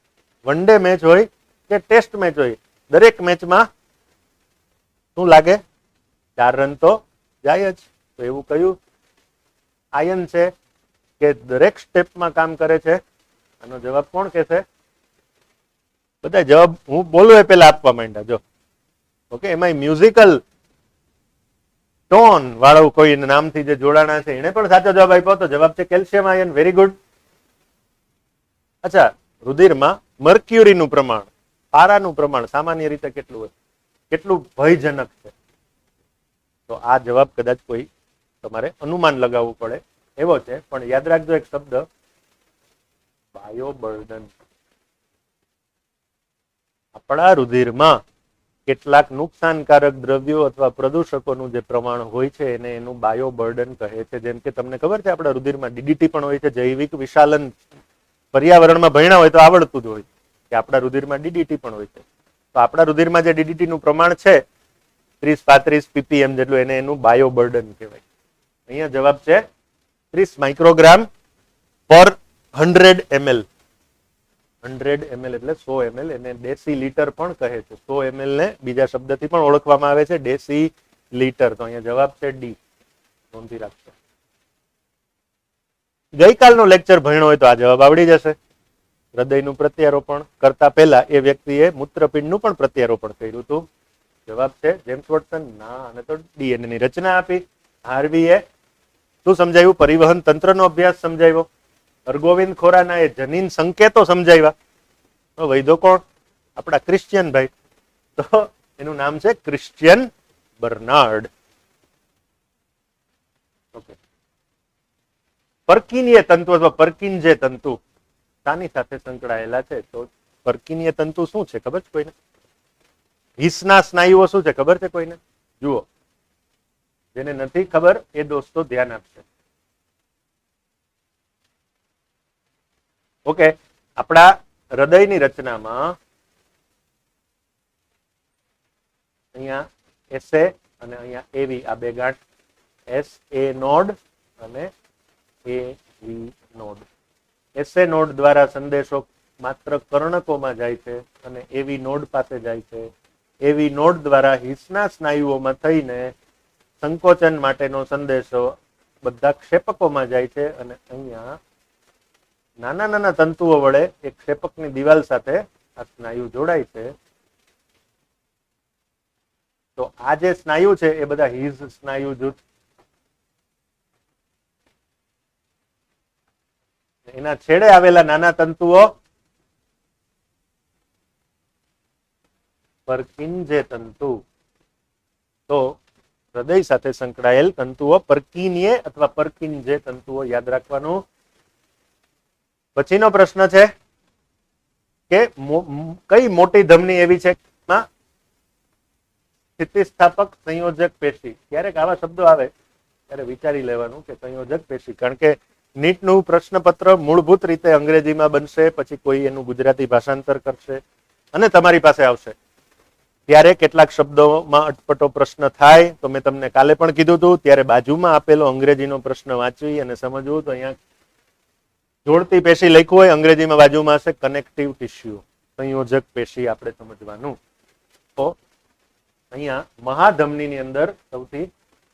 વન ડે મેચ હોય કે ટેસ્ટ મેચ હોય, દરેક મેચમાં શું લાગે? 4 રન તો જાય જ. તો એવું કયું આયન છે કે દરેક સ્ટેપમાં કામ કરે છે? આનો જવાબ કોણ કહેશે? બધા જવાબ હું બોલું એ પહેલા આપવા માંડ્યા. જો ઓકે, એમાં મ્યુઝિકલ ટોન વાળું કોઈ નામથી જે જોડાણા છે એને પણ સાચો જવાબ આપ્યો. તો જવાબ છે કેલ્શિયમ આયન. Very good. અચ્છા, રુધિરમાં મર્ક્યુરીનું પ્રમાણ, પારાનું પ્રમાણ સામાન્ય રીતે કેટલું હોય? કેટલું ભયજનક છે? તો આ જવાબ કદાચ કોઈ તમારે અનુમાન લગાવવું પડે એવો છે, પણ યાદ રાખજો એક શબ્દ, બાયોબર્ડન. આપણા રુધિરમાં કેટલાક નુકસાનકારક દ્રવ્યો અથવા પ્રદૂષકોનું જે પ્રમાણ હોય છે એને એનું બાયોબર્ડન કહે છે. જેમ કે તમને ખબર છે આપણા રુધિરમાં ડીડીટી પણ હોય છે, જૈવિક વિશાલન. પર્યાવરણમાં ભણ્યા હોય તો આવડતું જ હોય કે આપણા રુધિરમાં ડીડીટી પણ હોય છે. તો આપણા રુધિરમાં જે ડીડીટી નું પ્રમાણ છે 30-35 ppm જેટલું, એને એનું બાયોબર્ડન કહેવાય. અહીંયા જવાબ છે 30 માઇક્રોગ્રામ પર 100 ml. 100 ml એટલે 100 ml, એને ડેસી લીટર પણ કહે છે. 100 ml ને બીજા શબ્દથી પણ ઓળખવામાં આવે છે, ડેસી લીટર. તો અહીંયા જવાબ છે ડી. નોંધી રાખજો. ગઈકાલનો લેક્ચર ભણ્યો હોય તો આ જવાબ આવડી જશે. હૃદયનું પ્રત્યારોપણ કરતા પહેલા એ વ્યક્તિએ મૂત્રપિંડનું પણ પ્રત્યારોપણ કર્યું હતું. જવાબ છે જેમ્સ વોટસન. ના, અને તો ડીએનએ ની રચના આપી. હાર્વીએ શું સમજાવ્યું? પરિવહન તંત્રનો અભ્યાસ સમજાવ્યો. હરગોવિંદ ખોરાના એ જનીન સંકેતો સમજાવ્યા. વૈદો કોણ? આપણા ક્રિશ્ચિયન ભાઈ. તો એનું નામ છે ક્રિશ્ચિયન બર્નાર્ડ. ઓકે, પર્કિનીય તંતુ અથવા પર્કિન્જે તંતુ શાની સાથે સંકળાયેલા છે? તો પર્કિનીય તંતુ શું છે ખબર છે કોઈને? હિસના સ્નાયુઓ શું છે ખબર છે કોઈને? જુઓ, જેને નથી ખબર એ દોસ્તો ધ્યાન આપશે. ઓકે, આપણા હૃદયની રચનામાં અહીંયા એસએ અને અહીંયા એવી, આ બે ગાંઠ એસ એ નોડ અને એ વી નોડ. એસએ નોડ દ્વારા સંદેશો માત્ર કર્ણકોમાં જાય છે અને એવી નોડ પાસે જાય છે. એવી નોડ દ્વારા હિસના સ્નાયુઓમાં થઈને સંકોચન માટેનો સંદેશો બધા ક્ષેપકોમાં જાય છે અને અહીંયા નાના નાના તંતુઓ વડે એક ક્ષેપકની દિવાલ સાથે આ સ્નાયુ જોડાય છે. તો આ જે સ્નાયુ છે એ બધા હિઝ સ્નાયુ જૂથ. એના છેડે આવેલા નાના તંતુઓ પર્કિન્જે તંતુ. તો હૃદય સાથે સંકળાયેલ તંતુઓ પર્કિન્યે અથવા પર્કિન્જે તંતુઓ યાદ રાખવાનું. પછીનો પ્રશ્ન છે કે કઈ મોટી ધમની એવી છે સ્થિતિસ્થાપક સંયોજક પેશી. ક્યારેક આવા શબ્દો આવે ત્યારે વિચારી લેવાનું કે સંયોજક પેશી, કારણ કે નીટનું પ્રશ્નપત્ર મૂળભૂત રીતે અંગ્રેજીમાં બનશે, પછી કોઈ એનું ગુજરાતી ભાષાંતર કરશે અને તમારી પાસે આવશે ત્યારે કેટલાક શબ્દોમાં અટપટો પ્રશ્ન થાય. તો મેં તમને કાલે પણ કીધું હતું, ત્યારે બાજુમાં આપેલો અંગ્રેજીનો પ્રશ્ન વાંચવી અને સમજવું. તો અહીંયા જોડતી પેશી લખ્યું હોય, અંગ્રેજીમાં બાજુમાં હશે કનેક્ટિવ ટિશ્યુ, સંયોજક પેશી આપણે સમજવાનું. તો અહીંયા મહાધમનીની અંદર સૌથી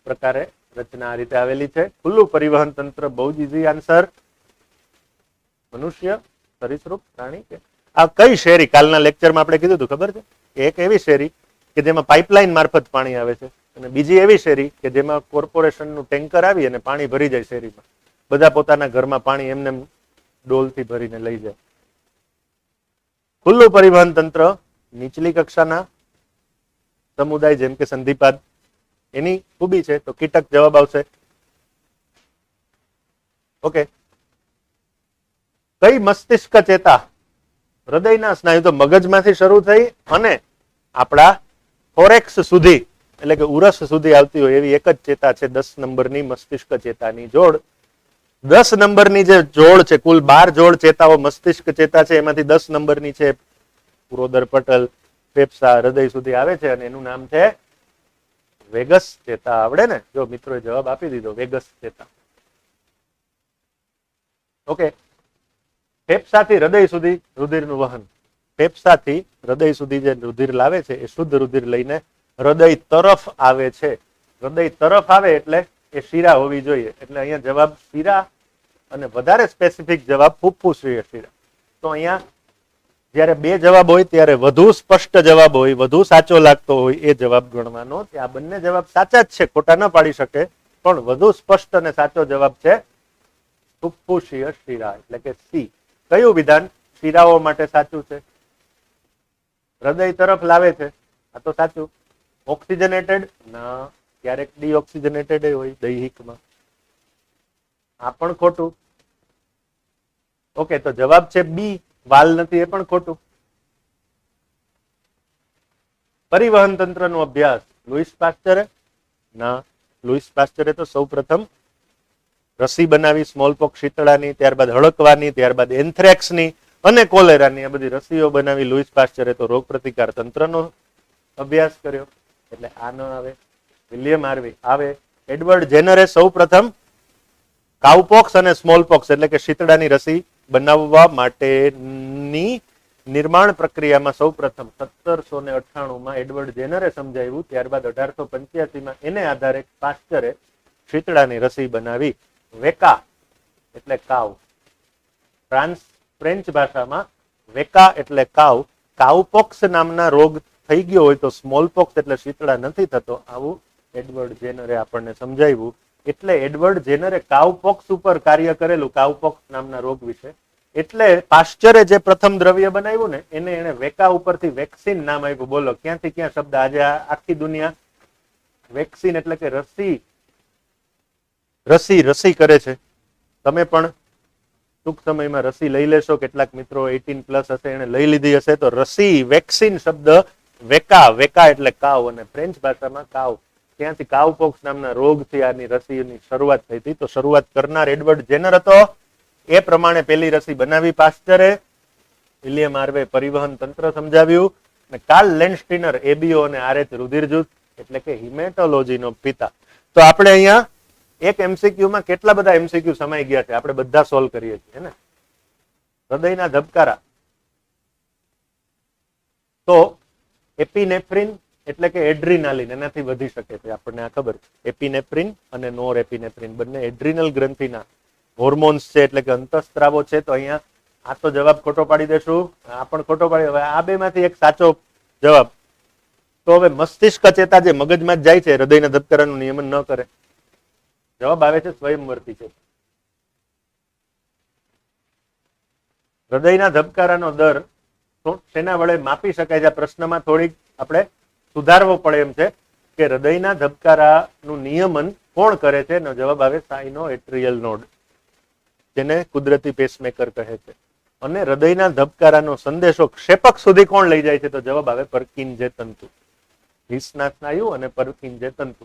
પ્રકારે રચના આ રીતે આવેલી છે. ખુલ્લું પરિવહન તંત્ર, બહુ જ ઇઝી આન્સર. મનુષ્ય, સરીસૃપ, પ્રાણી કે આ કઈ શેરી? કાલના લેક્ચરમાં આપણે કીધું હતું, ખબર છે? એક એવી શેરી કે જેમાં પાઇપલાઇન મારફત પાણી આવે છે અને બીજી એવી શેરી કે જેમાં કોર્પોરેશનનું ટેન્કર આવી અને પાણી ભરી જાય શેરીમાં. બધા પોતાના ઘરમાં પાણી એમને ડોલથી ભરીને લઈ જાય. ખુલ્લું પરિવહન તંત્ર નીચલી કક્ષાના સમુદાય જેમ કે સંધિપાદ, એની ખૂબી છે. તો કીટક જવાબ આવશે. ઓકે. કઈ મસ્તિષ્ક ચેતા હૃદયના સ્નાયુ, તો મગજમાંથી શરૂ થઈ અને આપણા થોરેક્સ સુધી એટલે કે ઉરસ સુધી આવતી હોય એવી એક જ ચેતા છે 10 નંબરની મસ્તિષ્ક ચેતાની જોડ. 10 નંબરની જે જોડ છે, કુલ 12 જોડ ચેતાઓ મસ્તિષ્ક ચેતા છે, એમાંથી 10 નંબરની છે પુરોદર પટલ, ફેફસા, હૃદય સુધી આવે છે અને એનું નામ છે વેગસ ચેતા. આવડે ને? જો મિત્રોએ જવાબ આપી દીધો, વેગસ ચેતા. ઓકે. ફેફસાથી હૃદય સુધી રુધિરનું વહન. ફેફસાથી હૃદય સુધી જે રુધિર લાવે છે એ શુદ્ધ રુધિર લઈને હૃદય તરફ આવે છે. હૃદય તરફ આવે એટલે એ શિરા હોવી જોઈએ. એટલે અહીંયા જવાબ શિરા અને વધારે સ્પેસિફિક જવાબ ફુફ્ફુસીય શિરા. તો અહીંયા જ્યારે બે જવાબ હોય ત્યારે વધુ સ્પષ્ટ જવાબ હોય, વધુ સાચો લાગતો હોય એ જવાબ ગણવાનો. આ બંને જવાબ સાચા જ છે, ખોટા ન પાડી શકે, પણ વધુ સ્પષ્ટ અને સાચો જવાબ છે ફુફ્ફુસીય શિરા એટલે કે સી. કયું વિધાન શિરાઓ માટે સાચું છે? હૃદય તરફ લાવે છે, આ તો સાચું. ઓક્સિજનેટેડ ના, ક્યારેક ડીઓક્સિજનેટેડ હોય દૈહિકમાં, આ પણ ખોટું. ઓકે, તો જવાબ છે બી, વાલ નથી, એ પણ ખોટું. પરિવહન તંત્રનો અભ્યાસ લુઈસ પાસ્ચરે? ના, લુઈસ પાસ્ચરે તો સૌ પ્રથમ રસી બનાવી સ્મોલ પોક્સ શીતળાની, ત્યારબાદ હળકવાની, ત્યારબાદ એન્થ્રેક્સની અને કોલેરાની. આ બધી રસીઓ બનાવી લુઈસ પાસ્ચરે. તો રોગ પ્રતિકાર તંત્રનો અભ્યાસ કર્યો એટલે આ ન આવે. વિલિયમ હાર્વી આવે. એડવર્ડ જેનરે સૌ પ્રથમ કાઉપોક્સ અને સ્મોલ પોક્સ એટલે કે શીતળાની રસી બનાવવા માટેની નિર્માણ પ્રક્રિયામાં સૌ પ્રથમ 1798માં એડવર્ડ જેનરે સમજાવ્યું. ત્યારબાદ 1885માં એને આધારે પાસ્ચરે શીતળાની રસી બનાવી. વેકા એટલે કાવ, ફ્રેન્ચ ભાષામાં વેકા એટલે કાવ. કાઉપોક્સ નામના રોગ થઈ ગયો હોય તો સ્મોલ પોક્સ એટલે શીતળા નથી થતો, આવું એડવર્ડ જેનરે આપણને સમજાવ્યું. એટલે એડવર્ડ જેનરે કાઉપોક્સ ઉપર કાર્ય કરેલું, કાઉપોક્સ નામના રોગ વિશે. એટલે પાસ્ચરે જે પ્રથમ દ્રવ્ય બનાવ્યું ને એને વેકા ઉપરથી વેક્સિન નામ આપ્યું. બોલો ક્યાંથી ક્યાં શબ્દ. આજે આખી દુનિયા વેક્સિન એટલે કે રસી રસી કરે છે. તમે પણ ટૂંક સમયમાં રસી લઈ લેશો. કેટલાક મિત્રો 18+ હશે, એને લઈ લીધી હશે. તો રસી, વેક્સિન શબ્દ વેકા, વેકા એટલે કાવ અને ફ્રેન્ચ ભાષામાં કાવ. ત્યાંથી કાઉપોક્સ નામના રોગથી આની રસીની શરૂઆત થઈ હતી. તો શરૂઆત કરનાર એડવર્ડ જેનર હતો. એ પ્રમાણે પેલી રસી બનાવી પાસ્ચરે. વિલિયમ હાર્વે પરિવહન તંત્ર સમજાવ્યું અને કાર્લ લેન્ડસ્ટીનર એબીઓ અને આરએચ રુધિર જૂથ એટલે કે હિમેટોલોજીનો પિતા. તો આપણે અહીંયા એક એમસીક્યુમાં કેટલા બધા એમસીક્યુ સમાઈ ગયા છે, આપણે બધા સોલ્વ કરીએ છીએ ને. હૃદયના ધબકારા તો એપિનેફ્રિન એટલે કે એડ્રીનાલિન એનાથી વધી શકે છે, આપણને આ ખબર છે. એપિનેફ્રિન અને નોર એપિનેફ્રિન બંને એડ્રીનલ ગ્રંથિના હોર્મોન્સ છે, એટલે કે અંતઃસ્ત્રાવો છે. તો અહીંયા આ તો જવાબ ખોટો પાડી દેશું, આ પણ ખોટો પાડી. હવે આ બે માંથી એક સાચો જવાબ. તો હવે મસ્તિષ્ક ચેતા જે મગજમાં જ જાય છે, હૃદયના ધબકારાનું નિયમન ન કરે. જવાબ આવે છે સ્વયંવર્તી છે. હૃદયના ધબકારાનો દર શેના વડે માપી શકાય છે? આ પ્રશ્નમાં થોડીક આપણે સુધારવો પડે એમ છે કે હૃદયના ધબકારાનું નિયમન કોણ કરે છે? એનો જવાબ આવે સાઇનો એટ્રિયલ નોડ, જેને કુદરતી પેસમેકર કહે છે. અને હૃદયના ધબકારાનો સંદેશો ક્ષેપક સુધી કોણ લઈ જાય છે? તો જવાબ આવે પર્કિન્જે તંતુ, હિસના સ્નાયુ અને પર્કિન્જે તંતુ.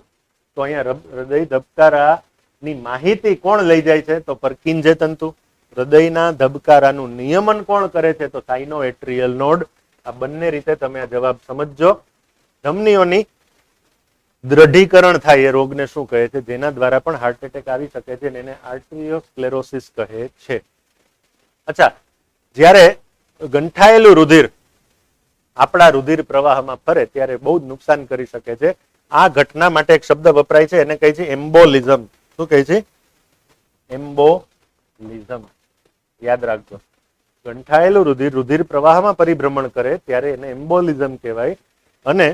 તો અહીંયા હૃદય ધબકારાની માહિતી કોણ લઈ જાય છે? તો પર્કિન્જે તંતુ. હૃદયના ધબકારાનું નિયમન કોણ કરે છે? તો સાઇનો એટ્રિયલ નોડ. આ બંને રીતે તમે આ જવાબ સમજજો. ધમનીઓની દ્રઢીકરણ થાય એ રોગને શું કહે છે? જેના દ્વારા પણ હાર્ટ એટેક આવી શકે છે, એને આર્ટરિયોસ્ક્લેરોસિસ કહે છે. અચ્છા, જ્યારે ગંઠાયેલું રુધિર આપણા રુધિર પ્રવાહમાં ફરે ત્યારે બહુ જ નુકસાન કરી શકે છે. આ ઘટના માટે એક શબ્દ વપરાય છે, એને કહે છે એમ્બોલિઝમ. શું કહે છે? એમ્બોલિઝમ. યાદ રાખજો, ગંઠાયેલું રુધિર રુધિર પ્રવાહમાં પરિભ્રમણ કરે ત્યારે એને એમ્બોલિઝમ કહેવાય. અને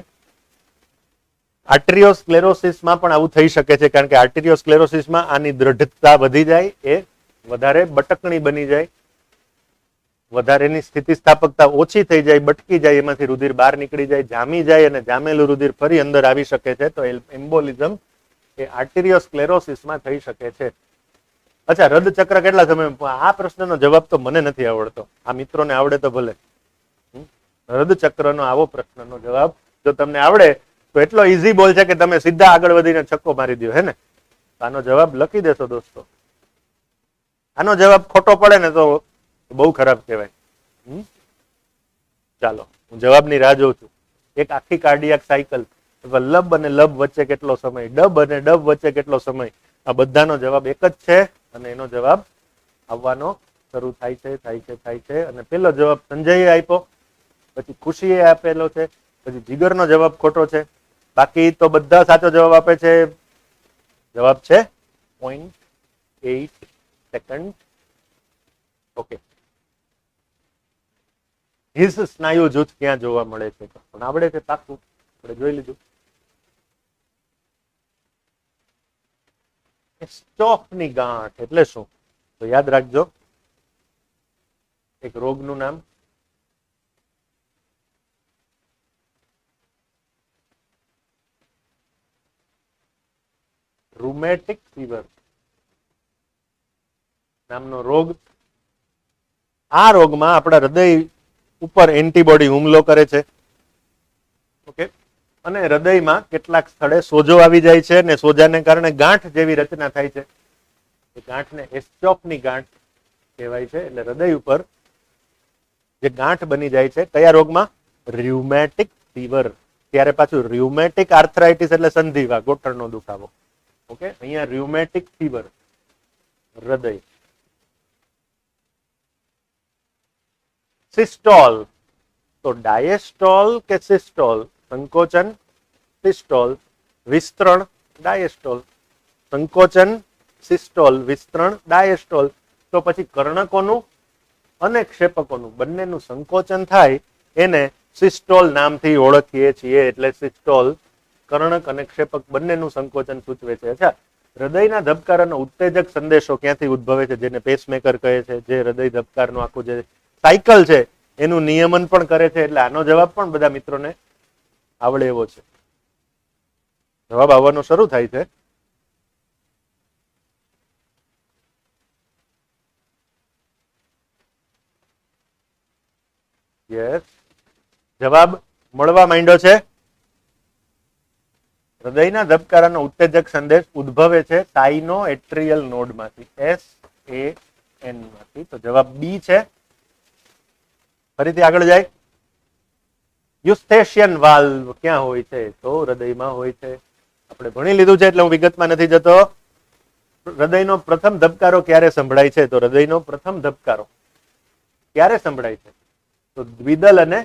આર્ટરિયોસ્ક્લેરોસિસમાં પણ આવું થઈ શકે છે, કારણ કે આર્ટરિયોસ્ક્લેરોસિસમાં આની દ્રઢતા વધી જાય, એ વધારે બટકણી બની જાય, વધારે એની સ્થિતિસ્થાપકતા ઓછી થઈ જાય, બટકી જાય, એમાંથી રુધિર બહાર નીકળી જાય, જામી જાય, અને જામેલું રુધિર ફરી અંદર આવી શકે છે. તો એમ્બોલિઝમ એ આર્ટરિયોસ્ક્લેરોસિસમાં થઈ શકે છે. અચ્છા, હૃદચક્ર કેટલા સમય? આ પ્રશ્નનો જવાબ તો મને નથી આવડતો, આ મિત્રોને આવડે તો ભલે. હૃદચક્રનો આવો પ્રશ્નનો જવાબ જો તમને આવડે તો એટલો ઈઝી બોલ છે કે તમે સીધા આગળ વધીને છક્કો મારી દો, હે ને? આનો જવાબ લખી દેશો દોસ્તો. આનો જવાબ ખોટો પડે ને તો બહુ ખરાબ કહેવાય. ચાલો, હું જવાબની રાહ જોઉં છું. એક આખી કાર્ડિયાક સાયકલ, લબ અને લબ વચ્ચે કેટલો સમય, ડબ અને ડબ વચ્ચે કેટલો સમય, આ બધાનો જવાબ એક જ છે. અને એનો જવાબ આવવાનો શરૂ થાય છે. અને પેલો જવાબ સંજયે આપ્યો, પછી ખુશીએ આપેલો છે, પછી જીગરનો જવાબ ખોટો છે. બાકી તો બધા સાચો જવાબ આપે છે. જવાબ છે 0.8 સેકન્ડ. ઓકે. હિસ સ્નાયુ જૂથ ક્યાં જોવા મળે છે? પણ આવડે છે પાકું, આપણે જોઈ લીધું. સ્ટોકની ગાંઠ એટલે શું? તો યાદ રાખજો, એક રોગનું નામ. રૂમેટિક ફીવર નામનો રોગ. આ રોગમાં આપણા હૃદય ઉપર એન્ટીબોડી હુમલો કરે છે. ઓકે. અને હૃદયમાં કેટલાક સ્થળે સોજો આવી જાય છે, અને સોજાને કારણે ગાંઠ જેવી રચના થાય છે. એ ગાંઠને એસ્ટોકની ગાંઠ કહેવાય છે. એટલે હૃદય ઉપર જે ગાંઠ બની જાય છે, કયા રોગમાં? ર્યુમેટિક ફીવર. ત્યારે પાછું ર્યુમેટિક આર્થરાઇટિસ એટલે સંધિવા, ગોઠણનો દુખાવો. ઓકે, અહીંયા ર્યુમેટિક ફીવર, હૃદય. સિસ્ટોલ, તો ડાયેસ્ટોલ કે સિસ્ટોલ? સંકોચન સિસ્ટોલ, વિસ્તરણ ડાયેસ્ટોલ. સંકોચન સિસ્ટોલ, વિસ્તરણ ડાયેસ્ટોલ. તો પછી કર્ણકોનું અને ક્ષેપકોનું બંનેનું સંકોચન થાય એને સિસ્ટોલ નામથી ઓળખીએ છીએ. એટલે સિસ્ટોલ કર્ણક અને ક્ષેપક બંનેનું સંકોચન સૂચવે છે. અચ્છા, હૃદયના ધબકારાનો ઉત્તેજક સંદેશો ક્યાંથી ઉદ્ભવે છે? જેને પેસમેકર કહે છે, જે હૃદય ધબકારનું આખું જે સાયકલ છે એનું નિયમન પણ કરે છે. એટલે આનો જવાબ પણ બધા મિત્રોને આવડે એવો છે. જવાબ આવવાનો શરૂ થાય છે. યસ, જવાબ મળવા માંડ્યો છે. હૃદયના ધબકારાનો ઉત્તેજક સંદેશ ઉદ્ભવે છે સાઇનો એટ્રિયલ નોડમાંથી, SAN માંથી. તો જવાબ બી છે. ફરીથી આગળ જાય. યુસ્થેશિયન વાલ્વ ક્યાં હોય છે? તો હૃદયમાં હોય છે. આપણે ભણી લીધું છે એટલે હું વિગતમાં નથી જતો. હૃદયનો પ્રથમ ધબકારો ક્યારે સંભળાય છે? તો હૃદયનો પ્રથમ ધબકારો ક્યારે સંભળાય છે? તો દ્વિદલ અને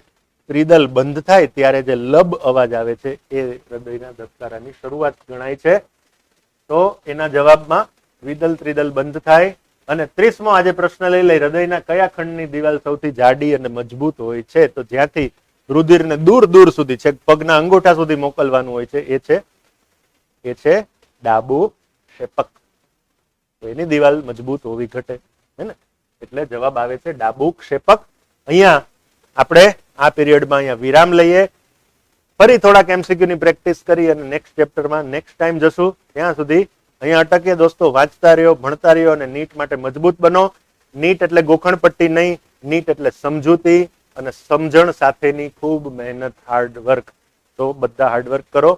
ત્રિદલ બંધ થાય ત્યારે જે લબ અવાજ આવે છે એ હૃદયના ધબકારાની શરૂઆત ગણાય છે. તો એના જવાબમાં દ્વિદલ ત્રિદલ બંધ થાય. અને 30મો આજે પ્રશ્ન લઈ લઈ, હૃદયના કયા ખંડની દિવાલ સૌથી જાડી અને મજબૂત હોય છે? તો જ્યાંથી રુધિરને દૂર દૂર સુધી છે પગના અંગૂઠા સુધી મોકલવાનું હોય છે એ છે ડાબુ ક્ષેપક. તો એની દિવાલ મજબૂત હોવી ઘટે હે ને, એટલે જવાબ આવે છે ડાબુ ક્ષેપક. અહીંયા આપણે આ પીરિયડમાં અહીંયા વિરામ લઈએ. ફરી થોડાક MCQ ની પ્રેક્ટિસ કરી અને નેક્સ્ટ ચેપ્ટરમાં નેક્સ્ટ ટાઈમ જશું. ત્યાં સુધી અહીંયા અટકીએ દોસ્તો. વાંચતા રહ્યો, ભણતા રહ્યો અને નીટ માટે મજબૂત બનો. નીટ એટલે ગોખણપટ્ટી નહીં, નીટ એટલે સમજૂતી અને સમજણ સાથેની ખૂબ મહેનત, હાર્ડવર્ક. તો બધા હાર્ડવર્ક કરો.